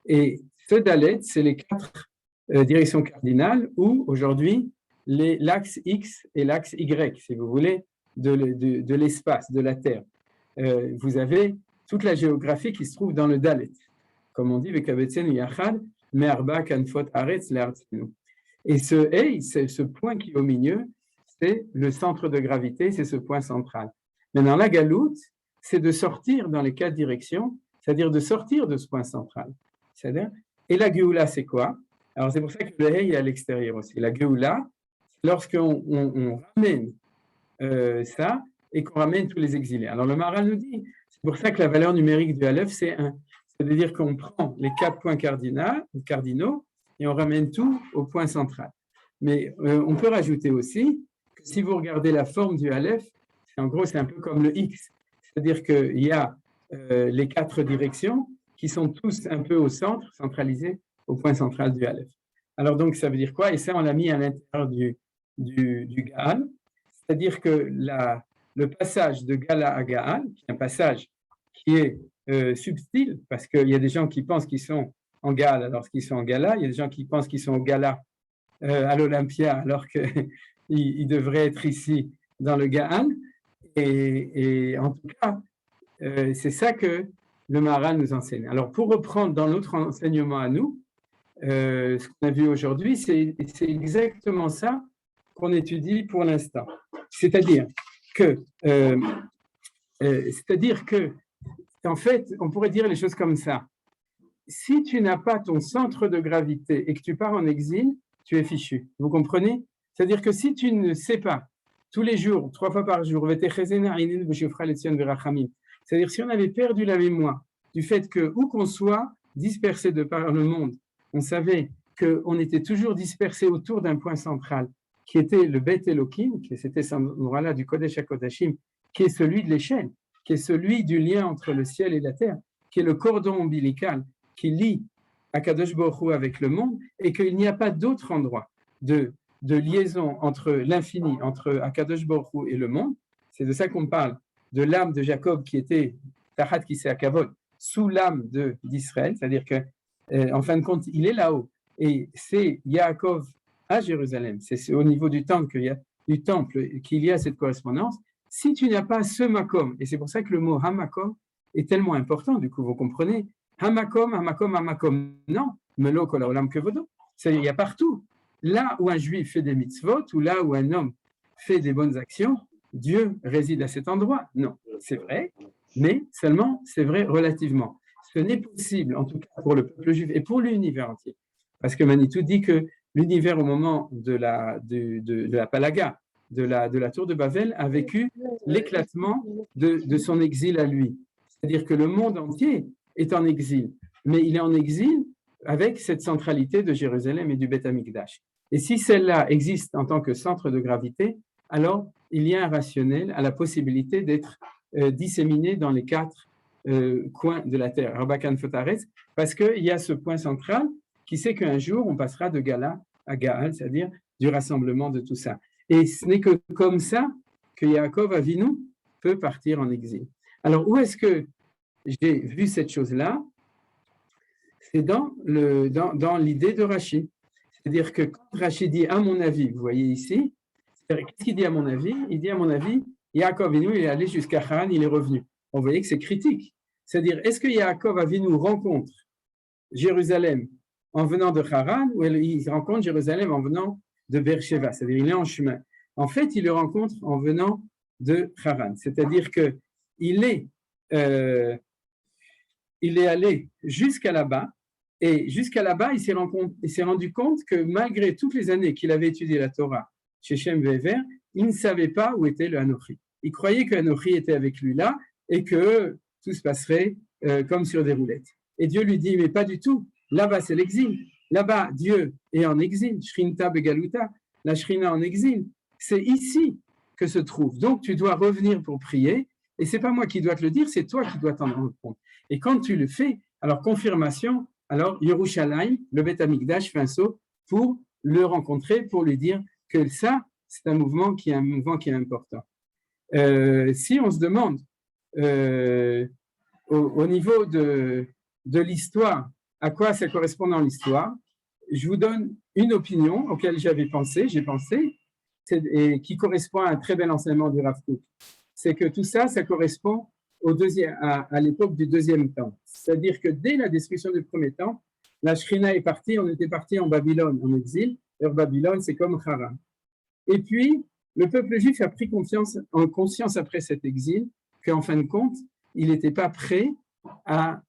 Et ce Dalet, c'est les 4 directions cardinales où, aujourd'hui, l'axe X et l'axe Y, si vous voulez, de l'espace, de la Terre. Vous avez toute la géographie qui se trouve dans le Dalet. Comme on dit, Vekabetzenu Yachad, Me'arba Kanfot Aretz Le'artzenu. Et ce Hey, c'est ce point qui est au milieu, c'est le centre de gravité, c'est ce point central. Maintenant, la galoute, c'est de sortir dans les 4 directions, c'est-à-dire de sortir de ce point central. C'est-à-dire, et la Géoula, c'est quoi? Alors, c'est pour ça que le Hey est à l'extérieur aussi. La Géoula, lorsqu'on ramène ça et qu'on ramène tous les exilés. Alors, le Maharal nous dit, c'est pour ça que la valeur numérique du Aleph, c'est 1. C'est-à-dire qu'on prend les 4 points cardinaux et on ramène tout au point central. Mais on peut rajouter aussi que si vous regardez la forme du Aleph, en gros, c'est un peu comme le X. C'est-à-dire qu'il y a les 4 directions qui sont tous un peu au centre, centralisés au point central du Aleph. Alors donc, ça veut dire quoi? Et ça, on l'a mis à l'intérieur du Gaal. C'est-à-dire que le passage de Gala à Gaal, qui est un passage qui est subtil, parce qu'il y a des gens qui pensent qu'ils sont en Gaal alors qu'ils sont en Gala, il y a des gens qui pensent qu'ils sont au Gala à l'Olympia alors qu'ils devraient être ici dans le Gaal. Et en tout cas, c'est ça que le Maharal nous enseigne. Alors, pour reprendre dans notre enseignement à nous, ce qu'on a vu aujourd'hui, c'est exactement ça qu'on étudie pour l'instant. C'est-à-dire que, en fait, on pourrait dire les choses comme ça. Si tu n'as pas ton centre de gravité et que tu pars en exil, tu es fichu. Vous comprenez? C'est-à-dire que si tu ne sais pas, tous les jours, 3 fois par jour, c'est-à-dire si on avait perdu la mémoire du fait que, où qu'on soit, dispersé de par le monde, on savait qu'on était toujours dispersé autour d'un point central, qui était le Bet Elohim, qui c'était cet endroit-là du Kodesh HaKodashim, qui est celui de l'échelle, qui est celui du lien entre le ciel et la terre, qui est le cordon ombilical qui lie Akadosh Baruch Hu avec le monde, et qu'il n'y a pas d'autre endroit de liaison entre l'infini, entre Akadosh Baruch Hu et le monde. C'est de ça qu'on parle, de l'âme de Jacob qui était Tahat Kisei Hakavod, sous l'âme d'Israël, c'est-à-dire que en fin de compte, il est là-haut, et c'est Yaakov à Jérusalem, c'est au niveau du temple qu'il y a cette correspondance. Si tu n'as pas ce makom, et c'est pour ça que le mot hamakom est tellement important, du coup, vous comprenez, hamakom, hamakom, hamakom, non, melo kol haolam kevodo, il y a partout. Là où un juif fait des mitzvot, ou là où un homme fait des bonnes actions, Dieu réside à cet endroit. Non, c'est vrai, mais seulement c'est vrai relativement. Ce n'est possible, en tout cas pour le peuple juif et pour l'univers entier. Parce que Manitou dit que l'univers, au moment de la Palaga, de la tour de Babel, a vécu l'éclatement de son exil à lui. C'est-à-dire que le monde entier est en exil, mais il est en exil avec cette centralité de Jérusalem et du Beth Amikdash. Et si celle-là existe en tant que centre de gravité, alors il y a un rationnel à la possibilité d'être disséminé dans les 4 coins de la terre, Rabakan Fotaretz, parce qu'il y a ce point central qui sait qu'un jour on passera de Gala à Gaal, c'est-à-dire du rassemblement de tout ça. Et ce n'est que comme ça que Yaakov Avinu peut partir en exil. Alors où est-ce que j'ai vu cette chose-là? C'est dans l'idée de Rashi. C'est-à-dire que quand Rashi dit à mon avis, vous voyez ici, qu'est-ce qu'il dit à mon avis? Il dit à mon avis, Yaakov Avinu, il est allé jusqu'à Haran, il est revenu. On voyait que c'est critique. C'est-à-dire, est-ce que Yaakov Avinu rencontre Jérusalem en venant de Haran ou il rencontre Jérusalem en venant de Beersheba? C'est-à-dire, il est en chemin. En fait, il le rencontre en venant de Haran. C'est-à-dire qu'il est allé jusqu'à là-bas, et jusqu'à là-bas, il s'est rendu compte que malgré toutes les années qu'il avait étudié la Torah chez Shem Ve'ever, il ne savait pas où était le Hanochi. Il croyait que Hanochi était avec lui là et que tout se passerait comme sur des roulettes. Et Dieu lui dit, mais pas du tout. Là-bas, c'est l'exil. Là-bas, Dieu est en exil. Shrinta begaluta, la Shrina en exil. C'est ici que se trouve. Donc, tu dois revenir pour prier. Et c'est pas moi qui dois te le dire, c'est toi qui dois t'en rendre compte. Et quand tu le fais, alors confirmation, alors Yerushalayim, le Beth Amikdash, fait un saut pour le rencontrer, pour lui dire que ça, c'est un mouvement qui est important. Si on se demande au niveau de l'histoire, à quoi ça correspond dans l'histoire, je vous donne une opinion auquel j'ai pensé, et qui correspond à un très bel enseignement du Rav Kook. C'est que tout ça, ça correspond à l'époque du deuxième temple. C'est-à-dire que dès la destruction du premier temple, la Shrina est partie, on était parti en Babylone, en exil. Alors Babylone, c'est comme Haran. Et puis, le peuple juif a pris conscience après cet exil qu'en fin de compte, il n'était pas prêt à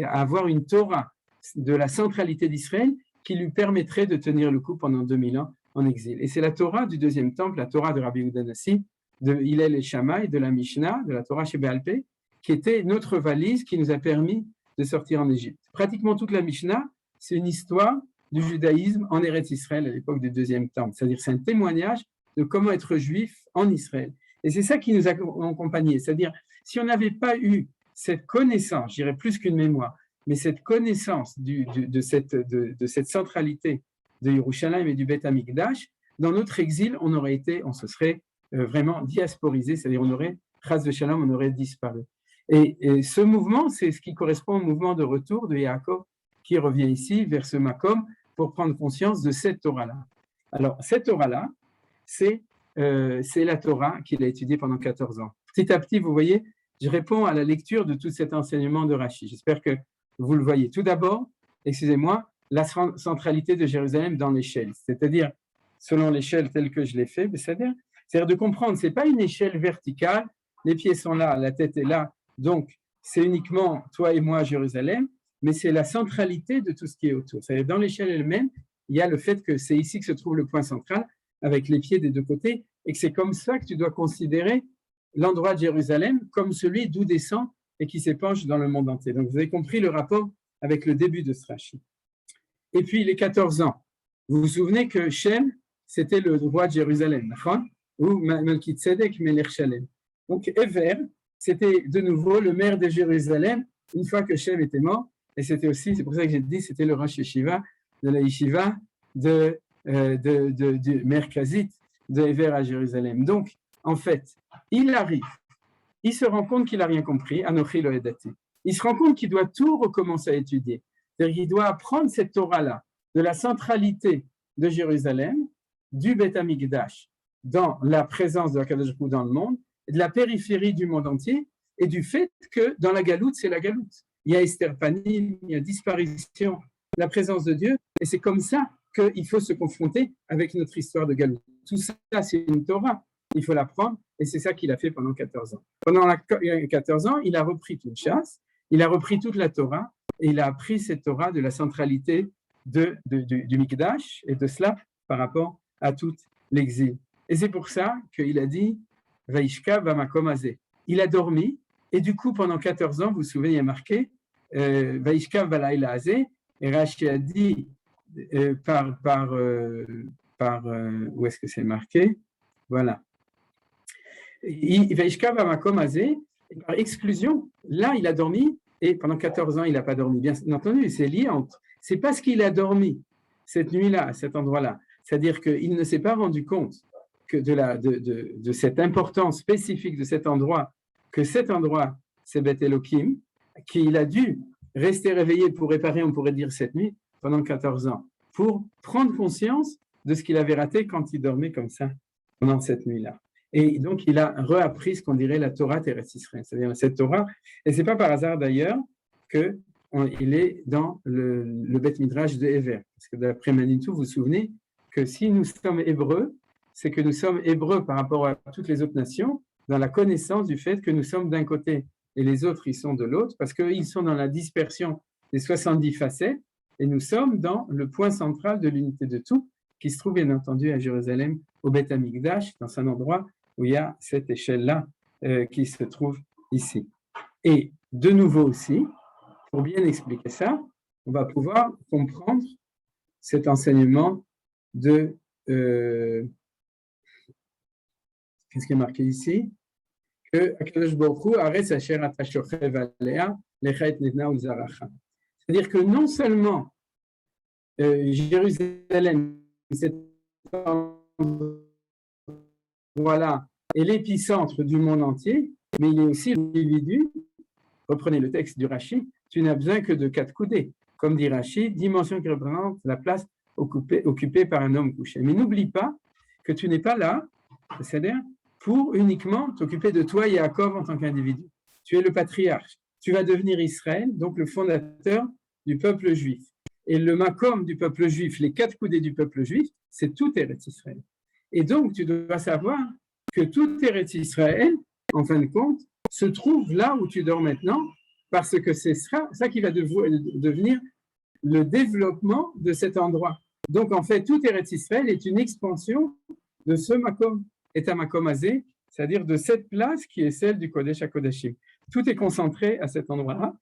avoir une Torah de la centralité d'Israël qui lui permettrait de tenir le coup pendant 2000 ans en exil. Et c'est la Torah du deuxième temple, la Torah de Rabbi Yehuda Nassi, de Hillel et Shammai, de la Mishnah, de la Torah chez Béal Pé, qui était notre valise qui nous a permis de sortir en Égypte. Pratiquement toute la Mishnah, c'est une histoire du judaïsme en Eretz Israël à l'époque du deuxième temple. C'est-à-dire c'est un témoignage de comment être juif en Israël. Et c'est ça qui nous a accompagnés. C'est-à-dire, si on n'avait pas eu cette connaissance, je dirais plus qu'une mémoire, mais cette connaissance de cette centralité de Yerushalayim et du Beth Amikdash, dans notre exil, on se serait vraiment diasporisé, c'est-à-dire on aurait, chas de shalom, on aurait disparu. Et ce mouvement, c'est ce qui correspond au mouvement de retour de Yaakov, qui revient ici vers ce Makom pour prendre conscience de cette Torah-là. Alors, cette Torah-là, c'est c'est la Torah qu'il a étudiée pendant 14 ans. Petit à petit, vous voyez, je réponds à la lecture de tout cet enseignement de Rashi. J'espère que vous le voyez. Tout d'abord, excusez-moi, la centralité de Jérusalem dans l'échelle, c'est-à-dire selon l'échelle telle que je l'ai fait, c'est-à-dire de comprendre, ce n'est pas une échelle verticale, les pieds sont là, la tête est là, donc c'est uniquement toi et moi Jérusalem, mais c'est la centralité de tout ce qui est autour. C'est-à-dire dans l'échelle elle-même, il y a le fait que c'est ici que se trouve le point central, avec les pieds des deux côtés, et que c'est comme ça que tu dois considérer l'endroit de Jérusalem comme celui d'où descend et qui s'épanche dans le monde entier. Donc vous avez compris le rapport avec le début de ce Rashi. Et puis les 14 ans. Vous vous souvenez que Shem, c'était le roi de Jérusalem, ou Melchizedek Melech Shalem. Donc Ever, c'était de nouveau le maire de Jérusalem une fois que Shem était mort. Et c'était aussi, c'est pour ça que j'ai dit, c'était le Rosh Yeshiva de la Yeshiva du Merkazit de Ever à Jérusalem. Donc, en fait, il arrive, il se rend compte qu'il n'a rien compris, Anochi lo yadati. Il se rend compte qu'il doit tout recommencer à étudier. C'est-à-dire qu'il doit apprendre cette Torah-là, de la centralité de Jérusalem, du Beth Amikdash, dans la présence de Akadosh Baruch Hu dans le monde, et de la périphérie du monde entier, et du fait que dans la galoute, c'est la galoute. Il y a Esther Panim, il y a disparition, la présence de Dieu, et c'est comme ça qu'il faut se confronter avec notre histoire de galoute. Tout ça, c'est une Torah, il faut l'apprendre, et c'est ça qu'il a fait pendant 14 ans. Pendant 14 ans, il a repris toute chasse, il a repris toute la Torah, et il a appris cette Torah de la centralité du Mikdash, et de cela par rapport à tout l'exil. Et c'est pour ça qu'il a dit « Vaishka vamakom azeh ». Il a dormi, et du coup, pendant 14 ans, vous vous souvenez, il y a marqué « Vaishka valayla azeh », et Rashi a dit où est-ce que c'est marqué? Voilà. Vaishka vamakom azeh, par exclusion, là, il a dormi, et pendant 14 ans, il n'a pas dormi. Bien entendu, c'est lié entre. C'est parce qu'il a dormi cette nuit-là, à cet endroit-là. C'est-à-dire qu'il ne s'est pas rendu compte que de cette importance spécifique de cet endroit, que cet endroit, c'est Beth Elohim, qu'il a dû rester réveillé pour réparer, on pourrait dire, cette nuit, pendant 14 ans, pour prendre conscience de ce qu'il avait raté quand il dormait comme ça, pendant cette nuit-là. Et donc, il a réappris ce qu'on dirait la Torah Teretz Israël, c'est-à-dire cette Torah. Et ce n'est pas par hasard d'ailleurs qu'il est dans le Beth Midrash de Ever. Parce que d'après Manitou, vous vous souvenez que si nous sommes hébreux, c'est que nous sommes hébreux par rapport à toutes les autres nations, dans la connaissance du fait que nous sommes d'un côté et les autres, ils sont de l'autre, parce qu'ils sont dans la dispersion des 70 facettes, et nous sommes dans le point central de l'unité de tout, qui se trouve bien entendu à Jérusalem, au Beth Amikdash, dans un endroit où il y a cette échelle-là qui se trouve ici. Et de nouveau aussi, pour bien expliquer ça, on va pouvoir comprendre cet enseignement de... qu'est-ce qui est marqué ici? Que Akadosh Baruch Hu aretz asher ata shochev alea lecha et nitna ulzaracha. C'est-à-dire que non seulement Jérusalem, cet endroit-là, est l'épicentre du monde entier, mais il est aussi l'individu. Reprenez le texte du Rashi, tu n'as besoin que de 4 coudées. Comme dit Rashi, dimension qui représente la place occupée par un homme couché. Mais n'oublie pas que tu n'es pas là, c'est-à-dire pour uniquement t'occuper de toi, Yaakov, en tant qu'individu. Tu es le patriarche. Tu vas devenir Israël, donc le fondateur du peuple juif. Et le makom du peuple juif, les 4 coudées du peuple juif, c'est tout Eretz Israël. Et donc, tu dois savoir que tout Eretz Israël, en fin de compte, se trouve là où tu dors maintenant, parce que c'est ça qui va devenir le développement de cet endroit. Donc, en fait, tout Eretz Israël est une expansion de ce makom, et un makom azé, c'est-à-dire de cette place qui est celle du Kodesh HaKodashim. Tout est concentré à cet endroit-là,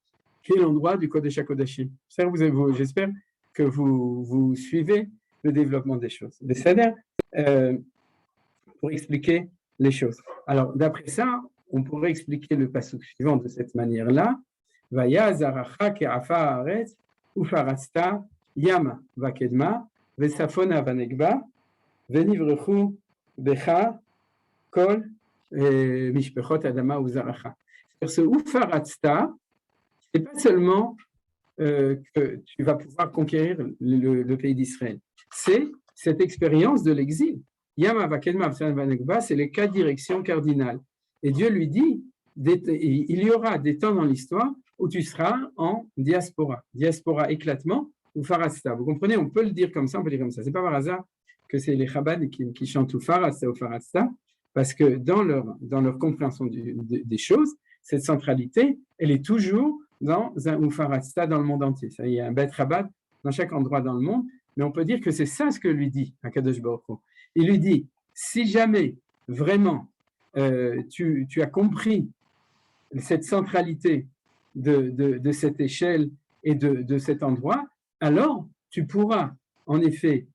qui est l'endroit du Kodesh HaKodashim. J'espère que vous suivez le développement des choses. C'est-à-dire, pour expliquer les choses. Alors, d'après ça, on pourrait expliquer le passage suivant de cette manière-là. Vaya zaracha ke'afa haaretz ufarasta yama vakedma vesafona vanegba venivrechu becha kol mishpechot adama uzaracha. Ce ufarasta, c'est pas seulement que tu vas pouvoir conquérir le pays d'Israël. C'est cette expérience de l'exil. Yama Kedma Vanegba, c'est les 4 directions cardinales. Et Dieu lui dit, il y aura des temps dans l'histoire où tu seras en diaspora. Diaspora éclatement ou farasta. Vous comprenez, on peut le dire comme ça, on peut dire comme ça. C'est pas par hasard que c'est les Chabad qui chantent ou farasta ou farasta, parce que dans leur compréhension des choses, cette centralité, elle est toujours dans un Ufarasta dans le monde entier. Ça, il y a un Bet Chabad dans chaque endroit dans le monde, mais on peut dire que c'est ça ce que lui dit Akadosh Baruch Hu. Il lui dit, si jamais vraiment tu as compris cette centralité de cette échelle et de cet endroit, alors tu pourras en effet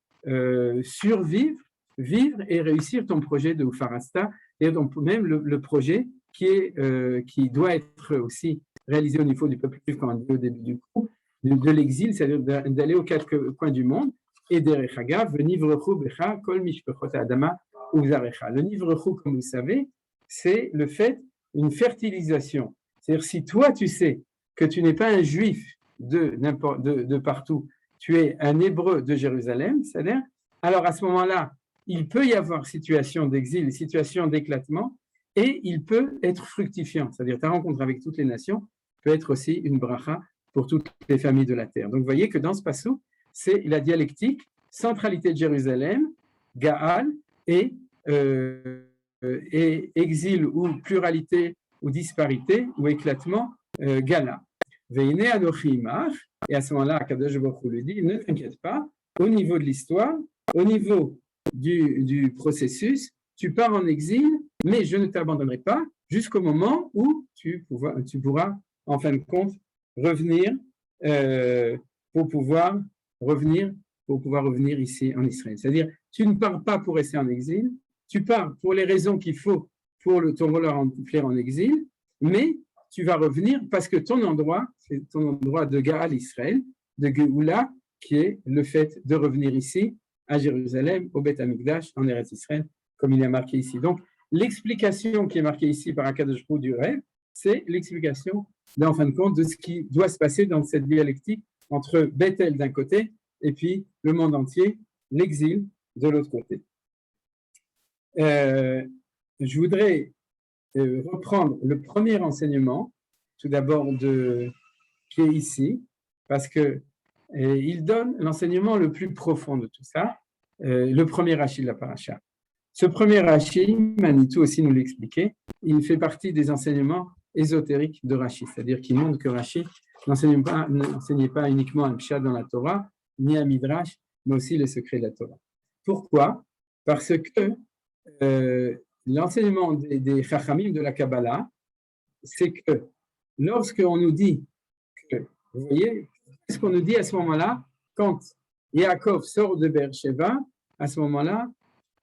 survivre, vivre et réussir ton projet de Ufarasta, et donc même le projet qui doit être aussi réalisé au niveau du peuple juif, comme on dit au début du cours, de l'exil, c'est-à-dire d'aller aux 4 coins du monde, et derech hagav, v'nivrechu becha kol mishpechot ha'adama u'zarecha. Le nivrechu, comme vous savez, c'est le fait d'une fertilisation. C'est-à-dire, si toi, tu sais que tu n'es pas un juif de partout, tu es un hébreu de Jérusalem, c'est-à-dire, alors à ce moment-là, il peut y avoir situation d'exil, situation d'éclatement, et il peut être fructifiant. C'est-à-dire, ta rencontre avec toutes les nations peut être aussi une bracha pour toutes les familles de la terre. Donc, vous voyez que dans ce passage, c'est la dialectique, centralité de Jérusalem, Gaal, et exil ou pluralité ou disparité ou éclatement, Gala. Veine anochi imach, et à ce moment-là, Akadosh Baruch Hu lui dit, ne t'inquiète pas, au niveau de l'histoire, au niveau du processus, tu pars en exil, mais je ne t'abandonnerai pas jusqu'au moment où tu pourras, en fin de compte, revenir pour pouvoir revenir ici en Israël. C'est-à-dire, tu ne pars pas pour rester en exil, tu pars pour les raisons qu'il faut pour ton rôle remplir en exil, mais tu vas revenir parce que ton endroit, c'est ton endroit de Gaal Israël, de Geoula, qui est le fait de revenir ici, à Jérusalem, au Beth Amikdash, en Eretz Israël, comme il est marqué ici. Donc, l'explication qui est marquée ici par Akadosh Baruch Hu du rêve, c'est l'explication, en fin de compte, de ce qui doit se passer dans cette dialectique entre Bethel d'un côté et puis le monde entier, l'exil de l'autre côté. Je voudrais reprendre le premier enseignement, tout d'abord qui est ici, parce que il donne l'enseignement le plus profond de tout ça, le premier Rashi de la paracha. Ce premier Rashi, Manitou aussi nous l'expliquait, il fait partie des enseignements ésotériques de Rashi, c'est-à-dire qu'il montre que Rashi n'enseignait pas uniquement un pshat dans la Torah, ni un midrash, mais aussi les secrets de la Torah. Pourquoi? Parce que l'enseignement des Chachamim de la Kabbalah, c'est que lorsqu'on nous dit que, vous voyez, qu'est-ce qu'on nous dit à ce moment-là, quand Yaakov sort de Beersheba, à ce moment-là,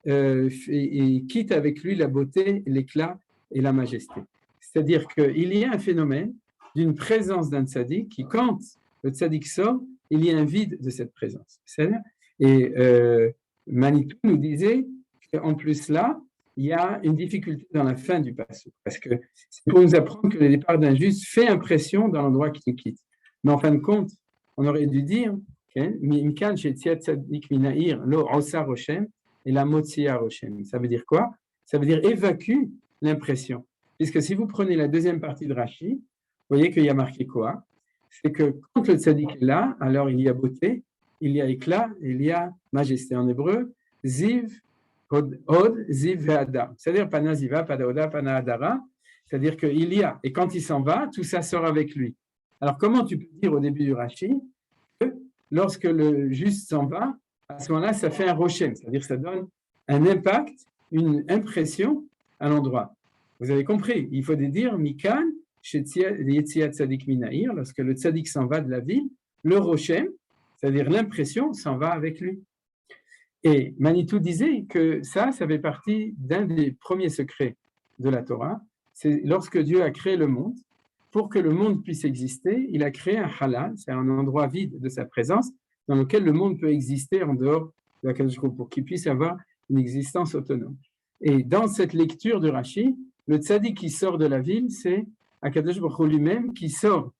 il quitte avec lui la beauté, l'éclat et la majesté. C'est-à-dire qu'il y a un phénomène d'une présence d'un tzaddik qui, quand le tzaddik sort, il y a un vide de cette présence. Et Manitou nous disait qu'en plus là, il y a une difficulté dans la fin du passage, parce que c'est pour nous apprendre que le départ d'un juste fait impression dans l'endroit qui nous quitte. Mais en fin de compte, on aurait dû dire Mimkan Shetziat Tzadik Minair Lo Osa Roshem et la Motsia Roshem. Ça veut dire quoi? Ça veut dire évacue l'impression. Puisque si vous prenez la deuxième partie de Rashi, vous voyez qu'il y a marqué quoi? C'est que quand le tzaddik est là, alors il y a beauté, il y a éclat, il y a majesté. En hébreu, Ziv, Od, Ziv, Ve'ada. C'est-à-dire Pana Ziva, Pana Oda, Pana Adara. C'est-à-dire qu'il y a, et quand il s'en va, tout ça sort avec lui. Alors comment tu peux dire au début du Rashi que lorsque le juste s'en va, à ce moment-là, ça fait un rochem, c'est-à-dire ça donne un impact, une impression à l'endroit. Vous avez compris, il faut dire Mikan, Yetziat Tzadik Minaïr, lorsque le Tzadik s'en va de la ville, le rochem, c'est-à-dire l'impression, s'en va avec lui. Et Manitou disait que ça fait partie d'un des premiers secrets de la Torah. C'est lorsque Dieu a créé le monde, pour que le monde puisse exister, il a créé un halal, c'est un endroit vide de sa présence, dans lequel le monde peut exister en dehors de la Kadosh Baruch Hu, pour qu'il puisse avoir une existence autonome. Et dans cette lecture de Rashi, le tzaddik qui sort de la ville, c'est Akadosh Baruch Hu lui-même qui sort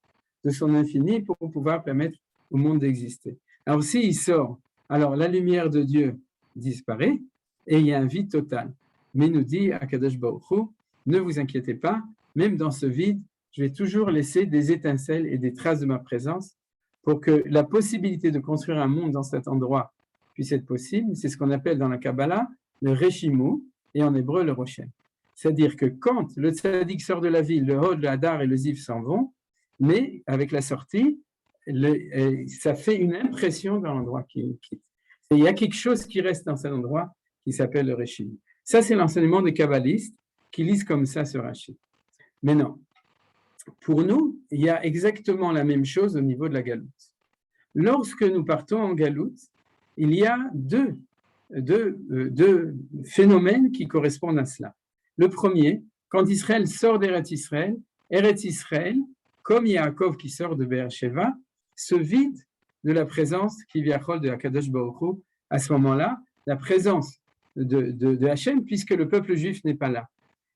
de son infini pour pouvoir permettre au monde d'exister. Alors s'il sort, alors la lumière de Dieu disparaît, et il y a un vide total. Mais nous dit Akadosh Baruch Hu, ne vous inquiétez pas, même dans ce vide, je vais toujours laisser des étincelles et des traces de ma présence pour que la possibilité de construire un monde dans cet endroit puisse être possible. C'est ce qu'on appelle dans la Kabbalah le Reshimu et en hébreu le Roshem. C'est-à-dire que quand le tzaddik sort de la ville, le Hod, le Hadar et le Ziv s'en vont, mais avec la sortie, ça fait une impression dans l'endroit qu'il quitte. Et il y a quelque chose qui reste dans cet endroit qui s'appelle le Reshimu. Ça, c'est l'enseignement des kabbalistes qui lisent comme ça ce Rashi. Mais non, pour nous, il y a exactement la même chose au niveau de la galoute. Lorsque nous partons en galoute, il y a deux phénomènes qui correspondent à cela. Le premier, quand Israël sort d'Eretz Israël, comme Yaakov qui sort de Beersheva, se vide de la présence qui vient de Akadosh Baruch Hu. À ce moment-là, la présence de Hachem, puisque le peuple juif n'est pas là.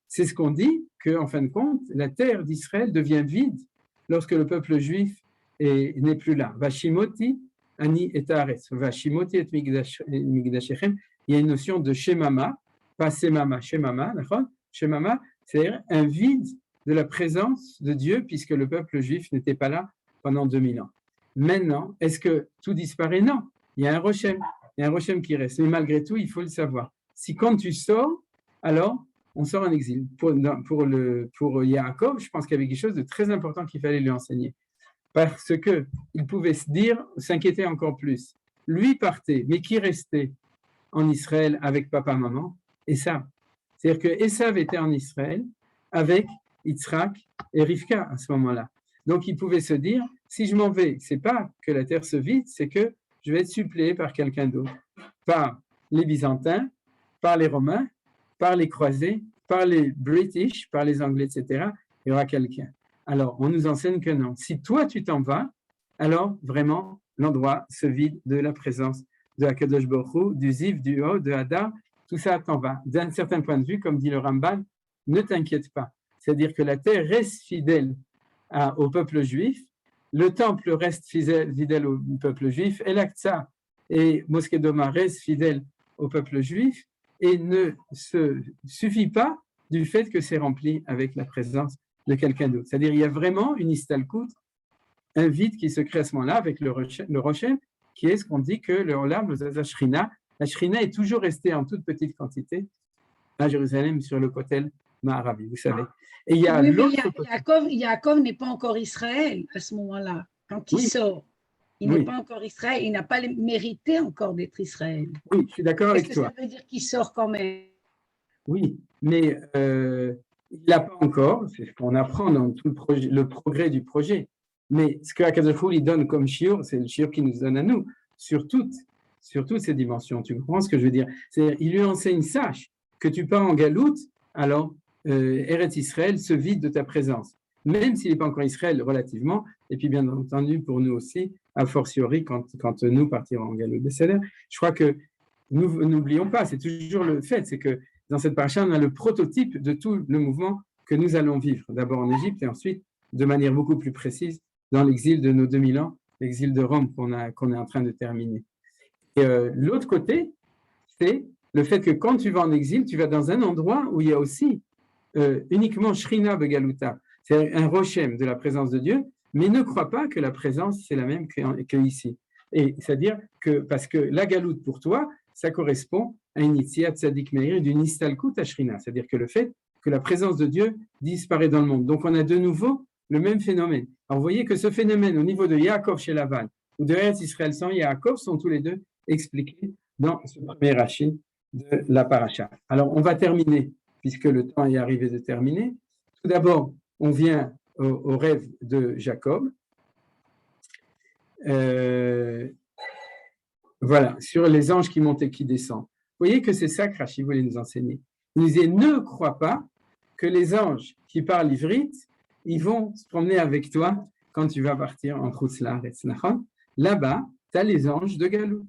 C'est ce qu'on dit, qu'en fin de compte, la terre d'Israël devient vide lorsque le peuple juif n'est plus là. Vashimoti ani et haaretz. Vashimoti et migdashechem. Il y a une notion de shemama, pas semama, shemama, d'accord? Shemama, c'est-à-dire un vide de la présence de Dieu, puisque le peuple juif n'était pas là pendant 2000 ans. Maintenant, est-ce que tout disparaît? Non, il y a un Roshem qui reste. Mais malgré tout, il faut le savoir. Si quand tu sors, alors on sort en exil. Pour Yaakov, je pense qu'il y avait quelque chose de très important qu'il fallait lui enseigner. Parce qu'il pouvait s'inquiéter encore plus. Lui partait, mais qui restait en Israël avec papa, maman? Esav. C'est-à-dire que Esav était en Israël avec Yitzhak et Rivka à ce moment-là. Donc il pouvait se dire, si je m'en vais, c'est pas que la terre se vide, c'est que je vais être suppléé par quelqu'un d'autre, par les Byzantins, par les Romains, par les croisés, par les British, par les Anglais, etc. Il y aura quelqu'un. Alors, on nous enseigne que non. Si toi, tu t'en vas, alors vraiment, l'endroit se vide de la présence de Akadosh Baruch Hu, du Ziv, du Hod, de Hadar, tout ça t'en va. D'un certain point de vue, comme dit le Ramban, ne t'inquiète pas. C'est-à-dire que la terre reste fidèle au peuple juif, le temple reste fidèle au peuple juif, et l'Aqsa et Mosquée d'Oma restent fidèles au peuple juif, et ne se suffit pas du fait que c'est rempli avec la présence de quelqu'un d'autre. C'est-à-dire il y a vraiment une istalkout, un vide qui se crée à ce moment-là avec le Roshem, qui est ce qu'on dit que le Olam, la Shrina est toujours restée en toute petite quantité à Jérusalem sur le Kotel Ma'aravi, vous savez. Et il y a Yaakov n'est pas encore Israël à ce moment-là, quand il sort. Il n'est pas encore Israël, il n'a pas mérité encore d'être Israël. Oui, je suis d'accord avec toi. Ça veut dire qu'il sort quand même. Oui, mais il n'a pas encore, c'est ce qu'on apprend dans tout le progrès du projet. Mais ce que Akadosh Baruch Hu donne comme shiur, c'est le shiur qu'il nous donne à nous, sur toutes ces dimensions. Tu comprends ce que je veux dire? Il lui enseigne, sache que tu pars en galoute, alors Eretz Israël se vide de ta présence, même s'il n'est pas encore Israël relativement, et puis bien entendu pour nous aussi, a fortiori quand nous partirons en galoute. Je crois que nous n'oublions pas, c'est toujours le fait, c'est que dans cette paracha, on a le prototype de tout le mouvement que nous allons vivre, d'abord en Égypte et ensuite, de manière beaucoup plus précise, dans l'exil de nos 2000 ans, l'exil de Rome qu'on est en train de terminer. Et l'autre côté, c'est le fait que quand tu vas en exil, tu vas dans un endroit où il y a aussi uniquement Shrina Begaluta, c'est un Roshem de la présence de Dieu, mais ne crois pas que la présence, c'est la même qu'ici. Et c'est-à-dire que, parce que la galoute pour toi, ça correspond à une Yitziat Tzadik Meir d'une Istalkut Ashrina, c'est-à-dire que le fait que la présence de Dieu disparaît dans le monde. Donc on a de nouveau le même phénomène. Alors vous voyez que ce phénomène au niveau de Yaakov chez Lavan ou de Eretz Israël sans Yaakov sont tous les deux expliqués dans ce premier Rashi de la paracha. Alors on va terminer, puisque le temps est arrivé de terminer. Tout d'abord, on vient au rêve de Jacob. Voilà, sur les anges qui montent et qui descendent. Vous voyez que c'est ça que Rashi voulait nous enseigner. Il nous disait, ne crois pas que les anges qui parlent ivrite, ils vont se promener avec toi quand tu vas partir en Chutz-La'aretz. Là-bas, tu as les anges de Galout.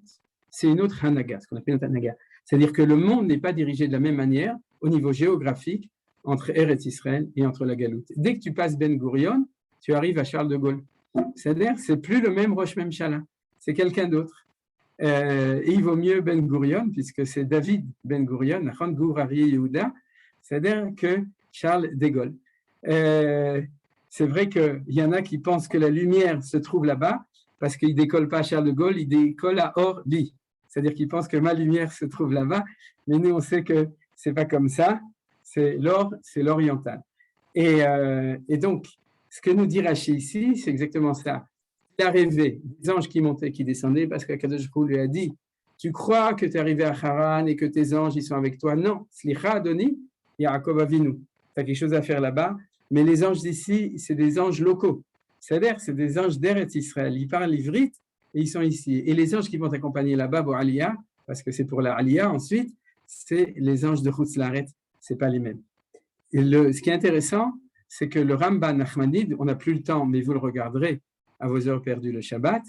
C'est une autre Hanaga, ce qu'on appelle une Hanaga. C'est-à-dire que le monde n'est pas dirigé de la même manière au niveau géographique entre Eretz Israël et entre la Galout. Dès que tu passes Ben Gurion, tu arrives à Charles de Gaulle. C'est-à-dire, c'est plus le même Rosh Memchala, c'est quelqu'un d'autre. Et il vaut mieux Ben Gurion, puisque c'est David Ben Gurion, Gur Aryeh Yehuda, c'est-à-dire que Charles de Gaulle. C'est vrai qu'il y en a qui pensent que la lumière se trouve là-bas, parce qu'il ne décolle pas à Charles de Gaulle, il décolle à Orly. C'est-à-dire qu'ils pensent que ma lumière se trouve là-bas, mais nous, on sait que ce n'est pas comme ça. C'est l'or, c'est l'oriental. Et donc, ce que nous dit Rashi ici, c'est exactement ça. Il a rêvé des anges qui montaient, qui descendaient, parce qu'Akadosh Baruch Hu lui a dit, tu crois que tu es arrivé à Haran et que tes anges, ils sont avec toi? Non. Slicha Adoni, Yaakov Avinu. Tu as quelque chose à faire là-bas. Mais les anges d'ici, c'est des anges locaux. C'est-à-dire, c'est des anges d'Eretz Israël. Ils parlent ivrite et ils sont ici. Et les anges qui vont t'accompagner là-bas pour Aliyah, parce que c'est pour la Aliyah ensuite, c'est les anges de Chutz La'aretz, ce n'est pas les mêmes. Et ce qui est intéressant, c'est que le Ramban Nachmanide, on n'a plus le temps, mais vous le regarderez à vos heures perdues le Shabbat,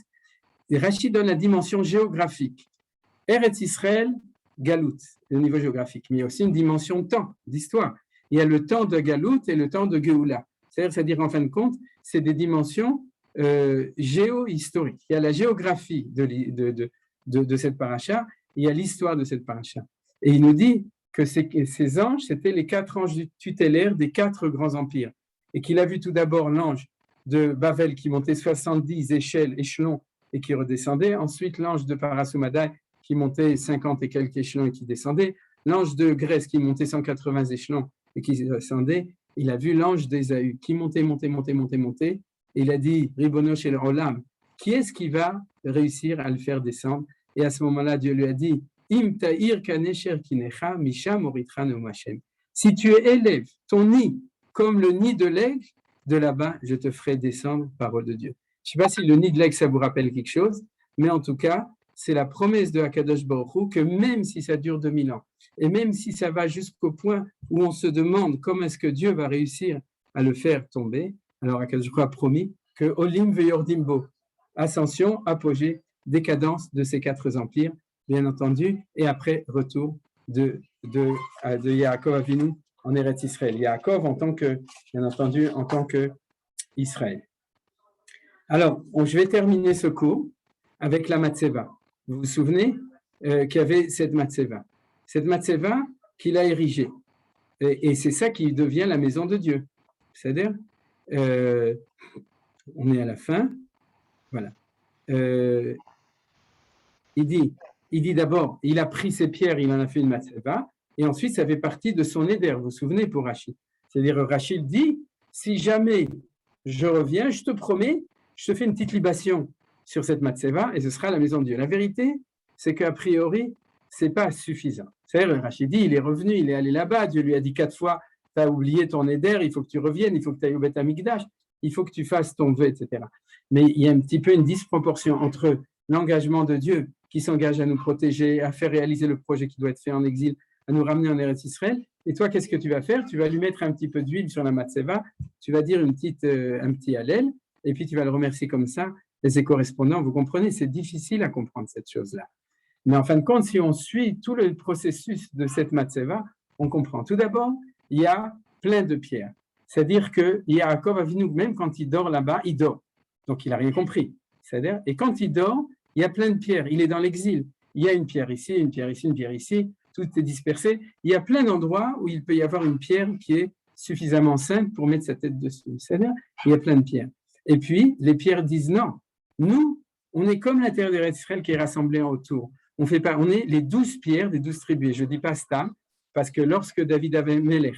et Rashi donne la dimension géographique. Eretz Israël, Galout, au niveau géographique, mais il y a aussi une dimension de temps, d'histoire. Il y a le temps de Galout et le temps de Géoula. C'est-à-dire, en fin de compte, c'est des dimensions géo-historiques. Il y a la géographie de cette paracha, il y a l'histoire de cette paracha. Et il nous dit que ces anges, c'était les 4 anges tutélaires des 4 grands empires. Et qu'il a vu tout d'abord l'ange de Bavel qui montait 70 échelons et qui redescendait. Ensuite, l'ange de Parasoumadai qui montait 50 et quelques échelons et qui descendait. L'ange de Grèce qui montait 180 échelons et qui descendait. Il a vu l'ange d'Ésaü qui montait. Et il a dit, Ribono shel Olam, qui est-ce qui va réussir à le faire descendre? Et à ce moment-là, Dieu lui a dit, Im ta'ir kanesher kinecha, misham oritra nomashem. Si tu élèves ton nid comme le nid de l'aigle, de là-bas, je te ferai descendre, parole de Dieu. Je ne sais pas si le nid de l'aigle, ça vous rappelle quelque chose, mais en tout cas, c'est la promesse de Akadosh Baruch Hu que même si ça dure 2000 ans, et même si ça va jusqu'au point où on se demande comment est-ce que Dieu va réussir à le faire tomber, alors Akadosh Baruch Hu a promis que Olim veyordimbo, ascension, apogée, décadence de ces 4 empires, bien entendu, et après retour de Yaakov Avinu en Eretz Israël. Yaakov en tant que, bien entendu, en tant que Israël. Alors, je vais terminer ce cours avec la Matseva. Vous vous souvenez qu'il y avait cette Matseva. Cette Matseva qu'il a érigée. Et c'est ça qui devient la maison de Dieu. C'est-à-dire, on est à la fin. Voilà. Il dit d'abord, il a pris ses pierres, il en a fait une Matseva, et ensuite ça fait partie de son éder, vous vous souvenez, pour Rachid. C'est-à-dire, Rachid dit, si jamais je reviens, je te promets, je te fais une petite libation sur cette Matseva, et ce sera la maison de Dieu. La vérité, c'est qu'a priori, ce n'est pas suffisant. C'est-à-dire, Rachid dit, il est revenu, il est allé là-bas, Dieu lui a dit 4 fois, tu as oublié ton éder, il faut que tu reviennes, il faut que tu ailles au Beth Amikdash, il faut que tu fasses ton vœu, etc. Mais il y a un petit peu une disproportion entre l'engagement de Dieu qui s'engage à nous protéger, à faire réaliser le projet qui doit être fait en exil, à nous ramener en Eretz Israël. Et toi, qu'est-ce que tu vas faire? Tu vas lui mettre un petit peu d'huile sur la matzeva, tu vas dire un petit hallel, et puis tu vas le remercier comme ça. Et ses correspondants, vous comprenez, c'est difficile à comprendre cette chose-là. Mais en fin de compte, si on suit tout le processus de cette matzeva, on comprend. Tout d'abord, il y a plein de pierres. C'est-à-dire que Yaakov Avinu, même quand il dort là-bas, il dort. Donc, il n'a rien compris. C'est-à-dire, et quand il dort, il y a plein de pierres. Il est dans l'exil. Il y a une pierre ici, une pierre ici, une pierre ici. Tout est dispersé. Il y a plein d'endroits où il peut y avoir une pierre qui est suffisamment sainte pour mettre sa tête dessus. C'est-à-dire, il y a plein de pierres. Et puis, les pierres disent non. Nous, on est comme l'intérieur d'Israël qui est rassemblé en autour. On est les 12 pierres des 12 tribus. Je ne dis pas Stam, parce que lorsque David Avimelech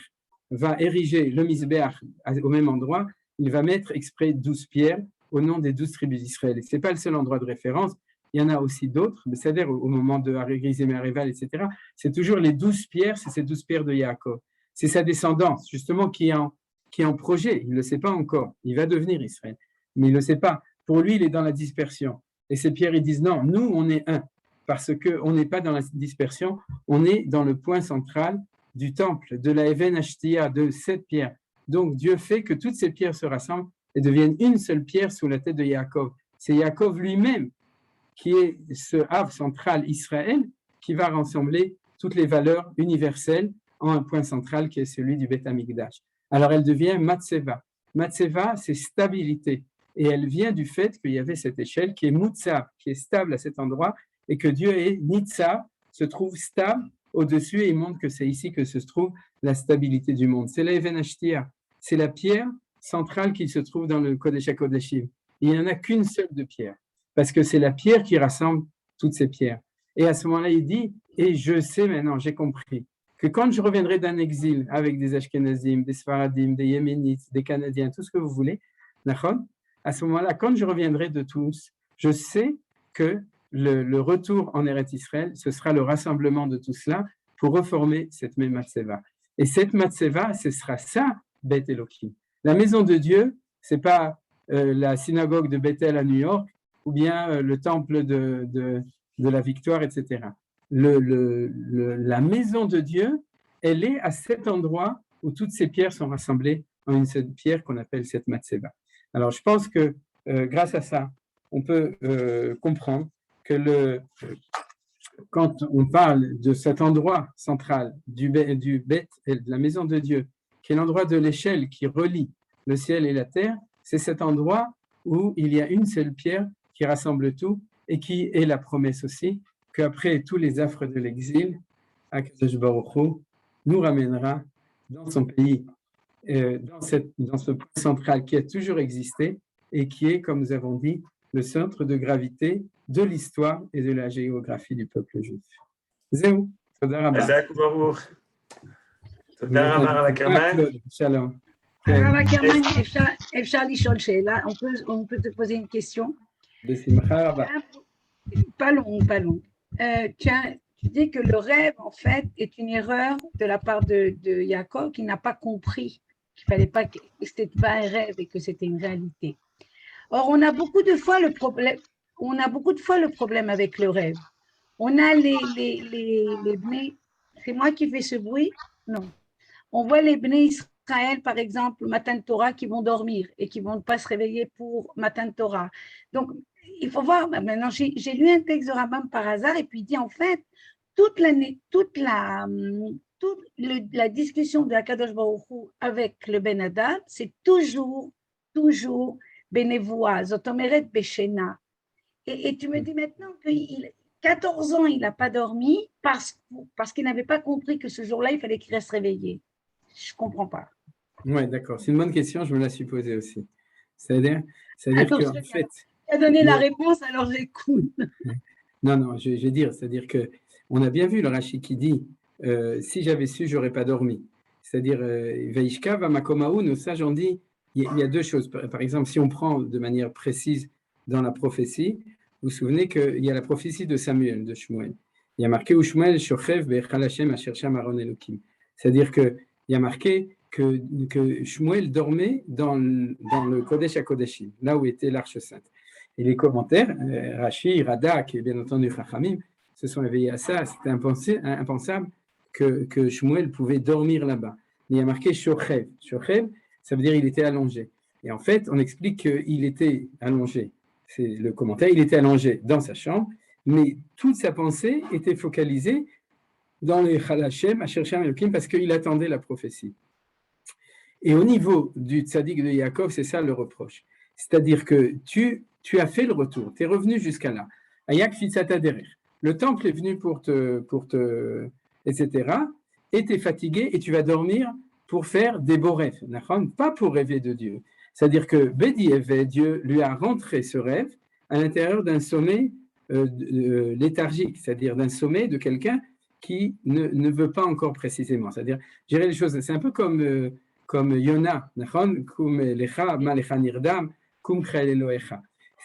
va ériger le Misbéach au même endroit, il va mettre exprès 12 pierres au nom des 12 tribus d'Israël. Et ce n'est pas le seul endroit de référence, il y en a aussi d'autres, c'est-à-dire au moment de Haré-Grisé, Méréval, etc. C'est toujours les 12 pierres, c'est ces 12 pierres de Yaakov. C'est sa descendance, justement, qui est en projet. Il ne le sait pas encore. Il va devenir Israël, mais il ne le sait pas. Pour lui, il est dans la dispersion. Et ces pierres, ils disent non, nous, on est un, parce qu'on n'est pas dans la dispersion, on est dans le point central du temple, de la Even Ashtia, de cette pierre. Donc, Dieu fait que toutes ces pierres se rassemblent et deviennent une seule pierre sous la tête de Yaakov. C'est Yaakov lui-même qui est ce havre central Israël qui va rassembler toutes les valeurs universelles en un point central qui est celui du Beth Amikdash. Alors, elle devient Matseva. Matseva, c'est stabilité. Et elle vient du fait qu'il y avait cette échelle qui est Mutsav, qui est stable à cet endroit. et que Dieu est Nitsa, se trouve stable au-dessus, et il montre que c'est ici que se trouve la stabilité du monde. C'est l'Even Ashtia, c'est la pierre centrale qui se trouve dans le Kodesh HaKodeshim. Il n'y en a qu'une seule de pierre, parce que c'est la pierre qui rassemble toutes ces pierres. Et à ce moment-là, il dit, et je sais maintenant, j'ai compris, que quand je reviendrai d'un exil avec des Ashkenazim, des Sfaradim, des Yéménites, des Canadiens, tout ce que vous voulez, à ce moment-là, quand je reviendrai de tous, je sais que le retour en Eretz Israël, ce sera le rassemblement de tout cela pour reformer cette même Matseva. Et cette Matseva, ce sera ça, Beth Elohim. La maison de Dieu, ce n'est pas la synagogue de Bethel à New York ou bien le temple de la victoire, etc. La maison de Dieu, elle est à cet endroit où toutes ces pierres sont rassemblées en une seule pierre qu'on appelle cette Matseva. Alors, je pense que grâce à ça, on peut comprendre que quand on parle de cet endroit central du Beth et de la maison de Dieu, qui est l'endroit de l'échelle qui relie le ciel et la terre, c'est cet endroit où il y a une seule pierre qui rassemble tout et qui est la promesse aussi qu'après tous les affres de l'exil, Akadosh Baruch Hu nous ramènera dans son pays, dans ce point central qui a toujours existé et qui est, comme nous avons dit, le centre de gravité de l'histoire et de la géographie du peuple juif. Zéou, Toda Rabba. Toda Rabba, Rav Ackerman. Shalom. Rav Ackerman, אפשר לשאול שאלה? On peut te poser une question? בשמחה רבה. Pas long, pas long. Tu dis que le rêve, en fait, est une erreur de la part de Jacob qui n'a pas compris qu'il fallait pas que c'était pas un rêve et que c'était une réalité. Or, on a beaucoup de fois le problème avec le rêve. On a les bnei, c'est moi qui fais ce bruit? Non. On voit les bnei Israël, par exemple, Matan Torah, qui vont dormir et qui ne vont pas se réveiller pour Matan Torah. Donc, il faut voir, maintenant, j'ai lu un texte de Rambam par hasard et puis il dit, en fait, toute la discussion de Akadosh Baruch Hu avec le Ben Hadad, c'est toujours Benevoa, Zotomeret Beshena. Et tu me dis maintenant que 14 ans, il n'a pas dormi parce qu'il n'avait pas compris que ce jour-là, il fallait qu'il reste réveillé. Je ne comprends pas. Oui, d'accord. C'est une bonne question, je me la suis posée aussi. C'est-à-dire qu'en fait… Tu as donné la réponse, alors j'écoute. Non, je vais dire, c'est-à-dire qu'on a bien vu le Rashi qui dit si j'avais su, je n'aurais pas dormi. C'est-à-dire, Veishka va makomaou, nos sages ont dit, il y a deux choses. Par exemple, si on prend de manière précise dans la prophétie, vous vous souvenez qu'il y a la prophétie de Samuel, de Shmuel. Il y a marqué Shmuel shochev be'echal Hashem asher sham Aaron Elokim. C'est-à-dire qu'il y a marqué que Shmuel dormait dans le Kodesh HaKodeshim, là où était l'Arche Sainte. Et les commentaires, Rashi, Radak et bien entendu Chachamim, se sont éveillés à ça. C'était impensable que Shmuel pouvait dormir là-bas. Mais il y a marqué shochev. Shochev, ça veut dire il était allongé. Et en fait, on explique qu'il était allongé. C'est le commentaire, il était allongé dans sa chambre, mais toute sa pensée était focalisée dans les Chalachem, à chercher un Elohim, parce qu'il attendait la prophétie. Et au niveau du tzaddik de Yaakov, c'est ça le reproche. C'est-à-dire que tu as fait le retour, tu es revenu jusqu'à là. Ayak fitzata derer. Le temple est venu pour te etc. Et tu es fatigué et tu vas dormir pour faire des beaux rêves, pas pour rêver de Dieu. C'est-à-dire que Bediévé, Dieu lui a rentré ce rêve à l'intérieur d'un sommeil léthargique, c'est-à-dire d'un sommeil de quelqu'un qui ne veut pas encore précisément. C'est-à-dire, gérer les choses, c'est un peu comme Yona,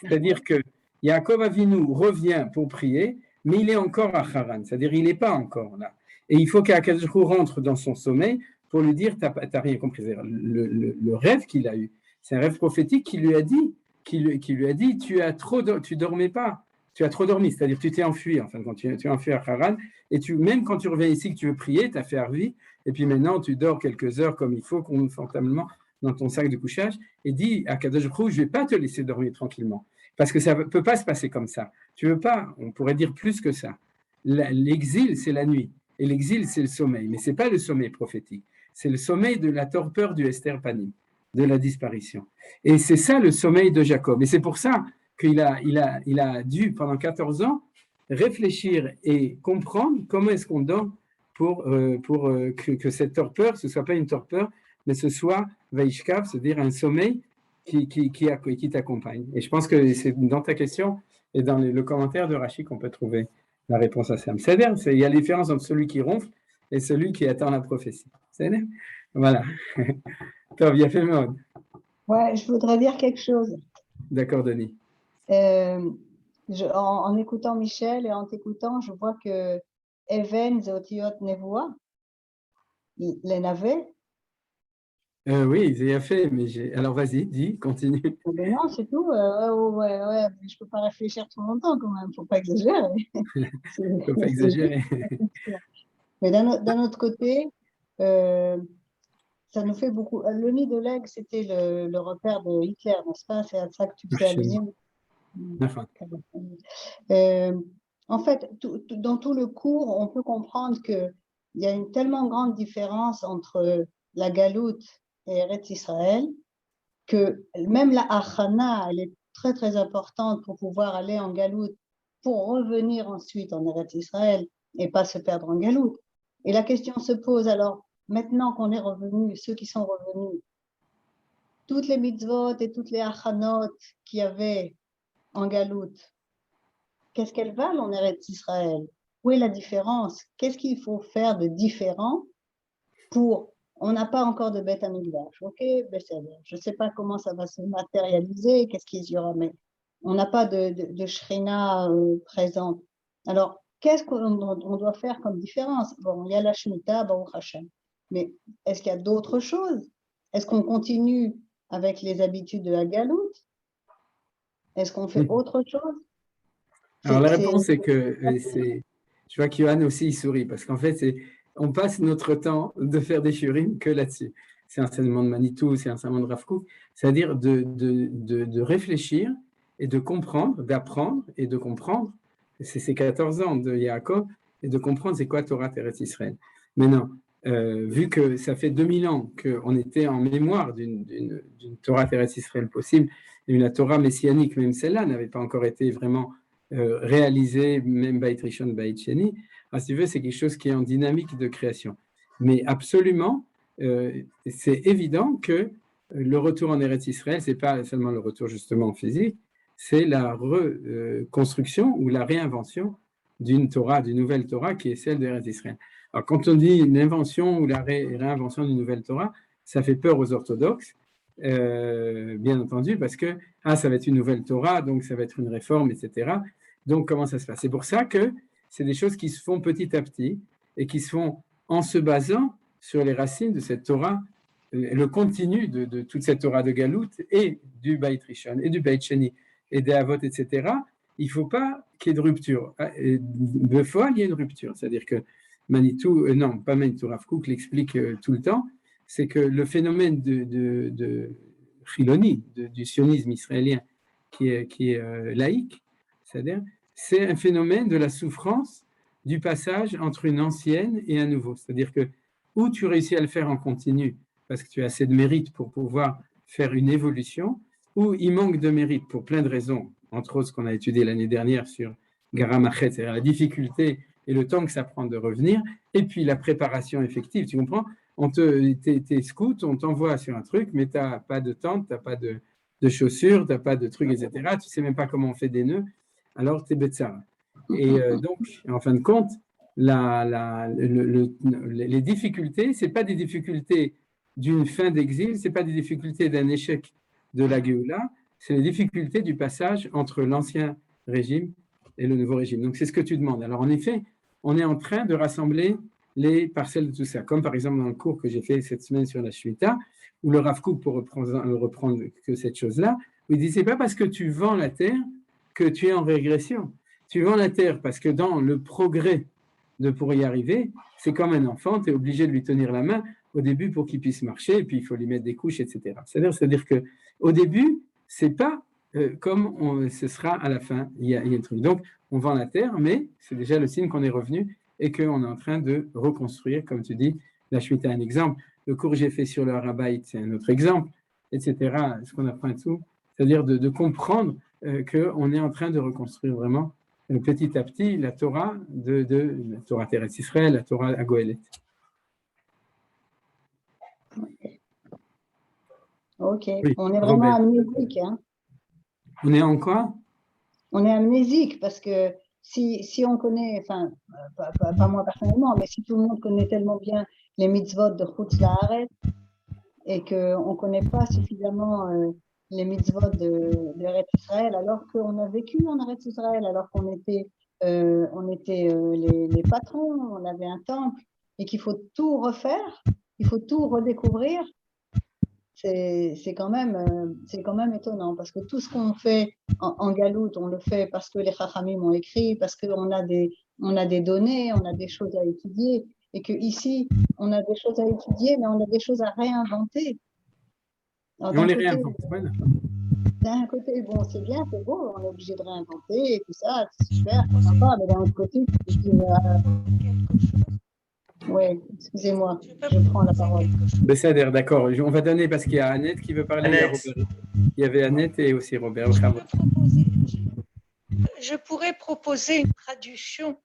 c'est-à-dire que Yaakov Avinu revient pour prier, mais il est encore à Haran, c'est-à-dire il n'est pas encore là. Et il faut qu'Akadosh Baruch Hu rentre dans son sommeil pour lui dire, t'as rien compris. Le rêve qu'il a eu, c'est un rêve prophétique qui lui a dit, tu dormais pas, tu as trop dormi, c'est-à-dire tu t'es enfui, enfin quand tu es enfui à Haran, et même quand tu reviens ici que tu veux prier, tu as fait Arvi, et puis maintenant tu dors quelques heures comme il faut, confortablement dans ton sac de couchage, et dis à Kadosh Baruch Hu, je vais pas te laisser dormir tranquillement, parce que ça peut pas se passer comme ça. Tu veux pas, on pourrait dire plus que ça. L'exil, c'est la nuit, et l'exil, c'est le sommeil, mais c'est pas le sommeil prophétique, c'est le sommeil de la torpeur du Esther Panim, de la disparition. Et c'est ça le sommeil de Jacob. Et c'est pour ça qu'il a dû, pendant 14 ans, réfléchir et comprendre comment est-ce qu'on dort pour que cette torpeur, ce ne soit pas une torpeur, mais ce soit Vaishkav, c'est-à-dire un sommeil qui t'accompagne. Et je pense que c'est dans ta question et dans le commentaire de Rachi qu'on peut trouver la réponse à ça. C'est-à-dire, il y a la différence entre celui qui ronfle et celui qui attend la prophétie. C'est-à-dire, voilà. Toi, bien fait, Maud. Ouais, je voudrais dire quelque chose. D'accord, Denis. En écoutant Michel et en t'écoutant, je vois que Even Zeotiot Nevoa, les navets. Oui, il a fait, mais alors vas-y, dis, continue. Mais non, c'est tout. Ouais. Je ne peux pas réfléchir trop longtemps quand même, il ne faut pas exagérer. Il ne faut pas exagérer. Mais d'un autre côté, ça nous fait beaucoup. Le nid de l'aigle, c'était le repère de Hitler, n'est-ce pas? C'est à ça que tu fais allusion. En fait, dans tout le cours, on peut comprendre qu'il y a une tellement grande différence entre la Galoute et Eretz Israël que même la Achana, elle est très très importante pour pouvoir aller en Galoute, pour revenir ensuite en Eretz Israël et pas se perdre en Galoute. Et la question se pose alors, maintenant qu'on est revenus, ceux qui sont revenus, toutes les mitzvot et toutes les achanot qu'il y avait en Galoute, qu'est-ce qu'elles valent en Eretz Israël? Où est la différence? Qu'est-ce qu'il faut faire de différent pour... On n'a pas encore de Beth Amikdash, ok? Je ne sais pas comment ça va se matérialiser, qu'est-ce qu'il y aura, mais on n'a pas de Shrina présente. Alors, qu'est-ce qu'on doit faire comme différence? Bon, il y a la Shemitah, Baruch Hashem. Mais est-ce qu'il y a d'autres choses? Est-ce qu'on continue avec les habitudes de la Galoute? Est-ce qu'on fait autre chose? Alors la réponse est que je vois qu'Yohan aussi il sourit parce qu'en fait on passe notre temps de faire des shurim que là-dessus. C'est un enseignement de Manitou, c'est un enseignement de Rav Kook, c'est-à-dire de réfléchir et de comprendre, d'apprendre et de comprendre. C'est ces 14 ans de Yaakov et de comprendre c'est quoi Torah Teretz Israël. Maintenant, vu que ça fait 2000 ans qu'on était en mémoire d'une Torah Teretz Israël possible, et la Torah messianique, même celle-là, n'avait pas encore été vraiment réalisée, même Beit Rishon, Beit Sheni. Si tu veux, c'est quelque chose qui est en dynamique de création. Mais absolument, c'est évident que le retour en Eretz Israël, c'est pas seulement le retour justement physique, c'est la reconstruction ou la réinvention d'une Torah, d'une nouvelle Torah qui est celle d'Eretz Israël. Alors, quand on dit l'invention ou la réinvention d'une nouvelle Torah, ça fait peur aux orthodoxes, bien entendu, parce que ça va être une nouvelle Torah, donc ça va être une réforme, etc. Donc, comment ça se passe? C'est pour ça que c'est des choses qui se font petit à petit et qui se font en se basant sur les racines de cette Torah, le continu de toute cette Torah de Galout et du Beit Rishon et du Beit Sheni et des Avot, etc. Il ne faut pas qu'il y ait de rupture. De fois, il y a une rupture. C'est-à-dire que Manitou, non, pas Manitou, Rav Kook l'explique tout le temps, c'est que le phénomène de Chiloni, du sionisme israélien qui est laïque, c'est-à-dire, c'est un phénomène de la souffrance du passage entre une ancienne et un nouveau. C'est-à-dire que ou tu réussis à le faire en continu parce que tu as assez de mérite pour pouvoir faire une évolution, ou il manque de mérite pour plein de raisons, entre autres ce qu'on a étudié l'année dernière sur Garamachet, c'est-à-dire la difficulté et le temps que ça prend de revenir, et puis la préparation effective, tu comprends? T'es scout, on t'envoie sur un truc, mais tu n'as pas de tente, tu n'as pas de chaussures, tu n'as pas de trucs, etc. Tu ne sais même pas comment on fait des nœuds, alors tu es bêtesard. Et donc, en fin de compte, les difficultés, ce n'est pas des difficultés d'une fin d'exil, ce n'est pas des difficultés d'un échec de la Géoula, c'est les difficultés du passage entre l'ancien régime et le nouveau régime. Donc, c'est ce que tu demandes. Alors, en effet, on est en train de rassembler les parcelles de tout ça, comme par exemple dans le cours que j'ai fait cette semaine sur la Shemitah, où le Rav Kook, pour reprendre que cette chose-là, il dit, c'est pas parce que tu vends la terre que tu es en régression. Tu vends la terre parce que dans le progrès pour y arriver, c'est comme un enfant, tu es obligé de lui tenir la main au début pour qu'il puisse marcher, et puis il faut lui mettre des couches, etc. C'est-à-dire qu'au début, c'est pas comme ce sera à la fin, il y a un truc. Donc, on vend la terre, mais c'est déjà le signe qu'on est revenu et qu'on est en train de reconstruire, comme tu dis, la Shemitah, un exemple. Le cours que j'ai fait sur le Harabait, c'est un autre exemple, etc. Ce qu'on apprend tout, c'est-à-dire de comprendre qu'on est en train de reconstruire vraiment petit à petit la Torah la Torah terrestre Israël, la Torah Agoélet. Ok, Oui, on est vraiment Robert. amnésique. Hein. On est en quoi? On est amnésique parce que si on connaît, enfin, pas moi personnellement, mais si tout le monde connaît tellement bien les mitzvot de Chutz La'aretz et qu'on ne connaît pas suffisamment les mitzvot de Eretz Israël, alors qu'on a vécu en Eretz Israël, alors qu'on était, les patrons, on avait un temple, et qu'il faut tout refaire, il faut tout redécouvrir, c'est quand même étonnant, parce que tout ce qu'on fait en galoute, on le fait parce que les Chachamim ont écrit, parce qu'on a des données, on a des choses à étudier, et qu'ici, on a des choses à étudier, mais on a des choses à réinventer. Alors, Et on les réinvente. Voilà. d'un côté, bon, c'est bien, c'est beau, on est obligé de réinventer et tout ça, c'est super, c'est sympa, mais d'un autre côté, je dis, oui, excusez-moi, je prends la parole. Bessader, d'accord. On va donner parce qu'il y a Annette qui veut parler. Annette. Il y avait Annette et aussi Robert. Je pourrais proposer une traduction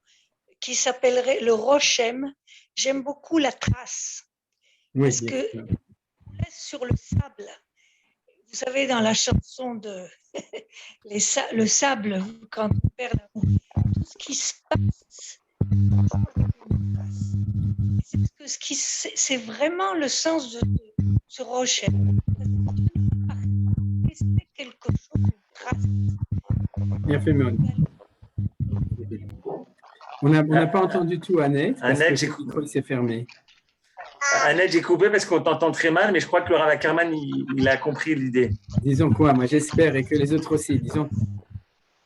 qui s'appellerait le Rochem. J'aime beaucoup la trace. Oui, parce que on laisse sur le sable. Vous savez, dans la chanson de le sable, quand on perd l'amour, tout ce qui se passe, c'est vraiment le sens de ce Rochem. C'est quelque chose, une trace. Bien fait, Maud. On n'a pas entendu tout, Annette, parce Annette, que le micro s'est fermé. Annette, j'ai coupé parce qu'on t'entend très mal, mais je crois que le Rav Ackerman, il a compris l'idée. Disons quoi? Moi, j'espère, et que les autres aussi. Disons,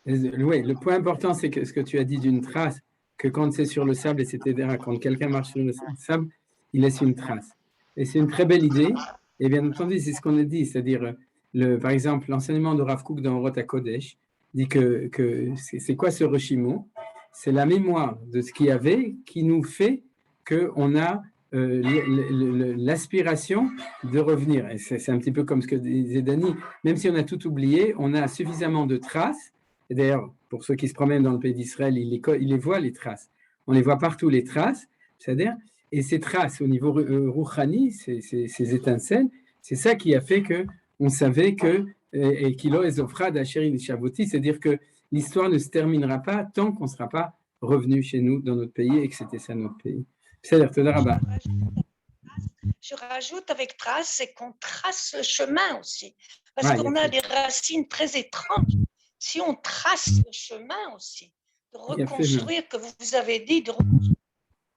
oui, le point important, c'est que ce que tu as dit d'une trace, que quand c'est sur le sable, etc., quand quelqu'un marche sur le sable, il laisse une trace. Et c'est une très belle idée. Et bien entendu, c'est ce qu'on a dit, c'est-à-dire, par exemple, l'enseignement de Rav Kook dans Orot HaKodesh dit que c'est quoi ce Reshimo? C'est la mémoire de ce qu'il y avait qui nous fait qu'on a l'aspiration de revenir. Et c'est un petit peu comme ce que disait Dani, même si on a tout oublié, on a suffisamment de traces. Et d'ailleurs, pour ceux qui se promènent dans le pays d'Israël, ils les voient, les traces. On les voit partout, les traces, c'est-à-dire, et ces traces au niveau rouchani, ces étincelles, c'est ça qui a fait qu'on savait que, et Kilo Ezofra d'Acheri Shavoti, c'est-à-dire que l'histoire ne se terminera pas tant qu'on ne sera pas revenu chez nous, dans notre pays, et que c'était ça notre pays. C'est-à-dire, je rajoute avec trace, c'est qu'on trace le chemin aussi. Parce Ouais, qu'on a des racines très étranges. Si on trace le chemin aussi, de reconstruire, que vous avez dit, de reconstruire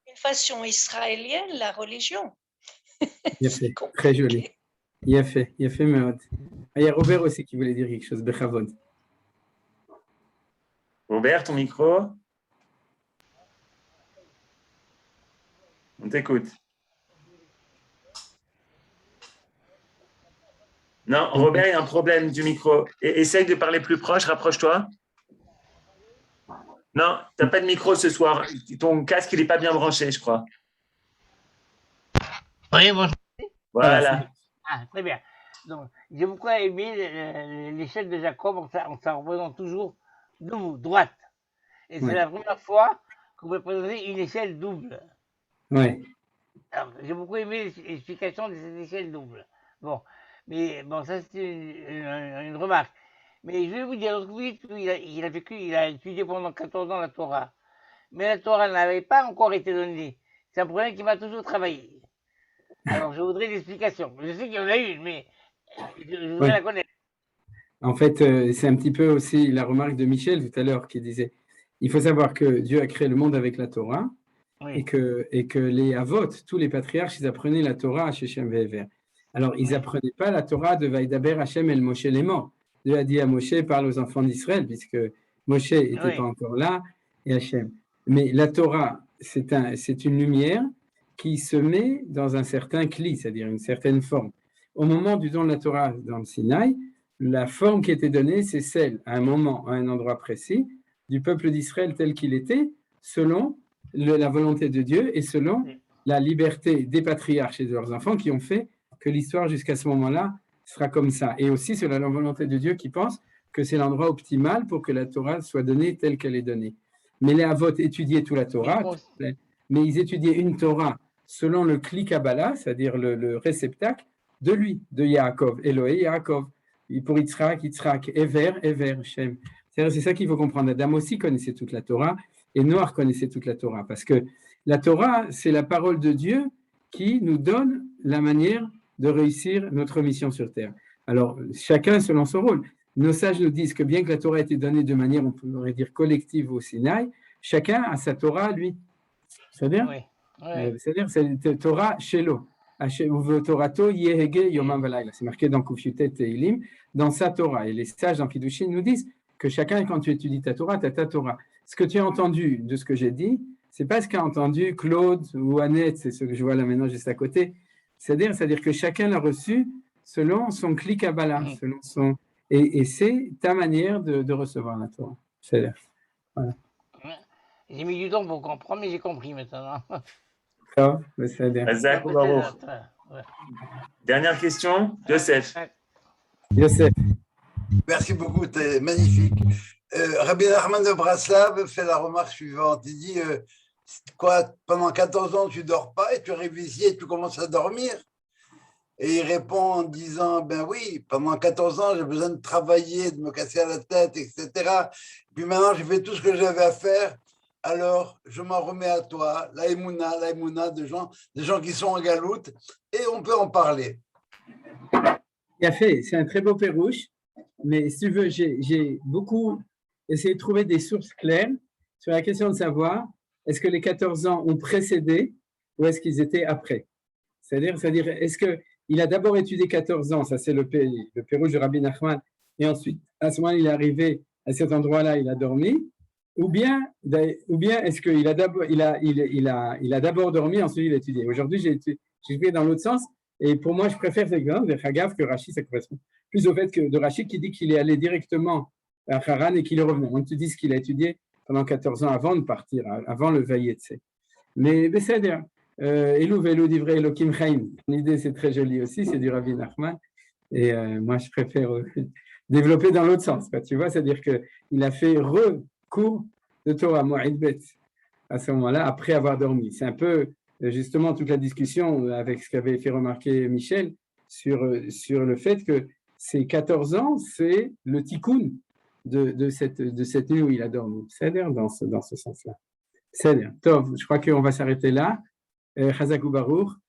d'une façon israélienne la religion. Il a fait, très joli. Il a fait, Meod. Il y a Robert aussi qui voulait dire quelque chose, Bechavod. Robert, ton micro? On t'écoute. Non, Robert, il y a un problème du micro. Essaye de parler plus proche, rapproche-toi. Non, tu n'as pas de micro ce soir. Ton casque, il n'est pas bien branché, je crois. Oui, bonjour. Voilà. Ah, très bien. Donc, j'ai beaucoup aimé l'échelle de Jacob, on s'en représente toujours debout, droite. Et c'est la première fois qu'on peut présenter une échelle double. Oui. Alors, j'ai beaucoup aimé l'explication de cette échelle double. Bon, mais bon, ça c'est une remarque. Mais je vais vous dire, lorsque vous dites qu'il a étudié pendant 14 ans la Torah, mais la Torah n'avait pas encore été donnée. C'est un problème qui m'a toujours travaillé. Alors, je voudrais une explication. Je sais qu'il y en a une, mais je voudrais la connaître. En fait, c'est un petit peu aussi la remarque de Michel tout à l'heure qui disait, il faut savoir que Dieu a créé le monde avec la Torah, et que les Avot, tous les patriarches, ils apprenaient la Torah à Shechem Ve'ever. Alors, ils n'apprenaient pas la Torah de Vaïdaber Hachem El Moshe les morts. Dieu a dit à Moshe, parle aux enfants d'Israël, puisque Moshe n'était pas encore là, et Hachem. Mais la Torah, c'est une lumière qui se met dans un certain cli, c'est-à-dire une certaine forme. Au moment du don de la Torah dans le Sinaï, la forme qui était donnée, c'est celle, à un moment, à un endroit précis, du peuple d'Israël tel qu'il était, selon la volonté de Dieu et selon la liberté des patriarches et de leurs enfants qui ont fait que l'histoire jusqu'à ce moment-là sera comme ça. Et aussi selon la volonté de Dieu qui pense que c'est l'endroit optimal pour que la Torah soit donnée telle qu'elle est donnée. Mais les Avot étudiaient toute la Torah, mais ils étudiaient une Torah selon le Kli Kabbalah, c'est-à-dire le réceptacle de lui, de Yaakov, Elohé Yaakov. Pour Yitzhak, Ever, Shem. C'est ça qu'il faut comprendre. Adam aussi connaissait toute la Torah et Noach connaissait toute la Torah parce que la Torah, c'est la parole de Dieu qui nous donne la manière de réussir notre mission sur terre. Alors, chacun selon son rôle. Nos sages nous disent que bien que la Torah ait été donnée de manière, on pourrait dire, collective au Sinaï, chacun a sa Torah, lui. C'est-à-dire, c'est Torah Shelo. C'est marqué dans Kufyutet Teilim, dans sa Torah. Et les sages dans Kiddushin nous disent que chacun, quand tu étudies ta Torah, tu as ta Torah. Ce que tu as entendu de ce que j'ai dit, c'est pas ce qu'a entendu Claude ou Annette, c'est ce que je vois là maintenant juste à côté. C'est-à-dire que chacun l'a reçu selon son Kli Kabbalah, selon son... Et c'est ta manière de recevoir la Torah. C'est-à-dire, voilà. J'ai mis du temps pour comprendre, mais j'ai compris maintenant. Ça, c'est-à-dire. Dernière question, Yosef. Yosef. Merci beaucoup, c'est magnifique. Rabbi Nachman de Braslav fait la remarque suivante. Il dit quoi, pendant 14 ans, tu ne dors pas et tu arrives ici et tu commences à dormir. Et il répond en disant, ben oui, pendant 14 ans, j'ai besoin de travailler, de me casser la tête, etc. Puis maintenant, j'ai fait tout ce que j'avais à faire. Alors, je m'en remets à toi, la Emouna des gens qui sont en galoute, et on peut en parler. Bien fait, c'est un très beau pérouche, mais si tu veux, j'ai beaucoup essayé de trouver des sources claires sur la question de savoir est-ce que les 14 ans ont précédé ou est-ce qu'ils étaient après. C'est-à-dire, est-ce qu'il a d'abord étudié 14 ans, ça c'est le pérouche de Rabbi Nachman, et ensuite, à ce moment-là, il est arrivé à cet endroit-là, il a dormi, ou bien est-ce qu'il a d'abord dormi, ensuite il a étudié. Aujourd'hui, j'ai étudié dans l'autre sens, et pour moi, je préfère cette exemple de Chagav que Rashi, ça correspond plus au fait que de Rashi qui dit qu'il est allé directement à Haran et qu'il est revenu. On te dit ce qu'il a étudié pendant 14 ans avant de partir, avant le Vayetse. Mais c'est dire, Elou velo divrei Elokim Chaim. L'idée, c'est très joli aussi, c'est du Rabbi Nachman. Et moi, je préfère développer dans l'autre sens. Tu vois, c'est-à-dire qu'il a fait recours de Torah Moed Bet à ce moment-là, après avoir dormi. C'est un peu justement toute la discussion avec ce qu'avait fait remarquer Michel sur le fait que ces 14 ans, c'est le tikkun de cette nuit où il a dormi. C'est-à-dire dans ce sens-là. C'est-à-dire, Tov, je crois qu'on va s'arrêter là. Chazak ou Baruch.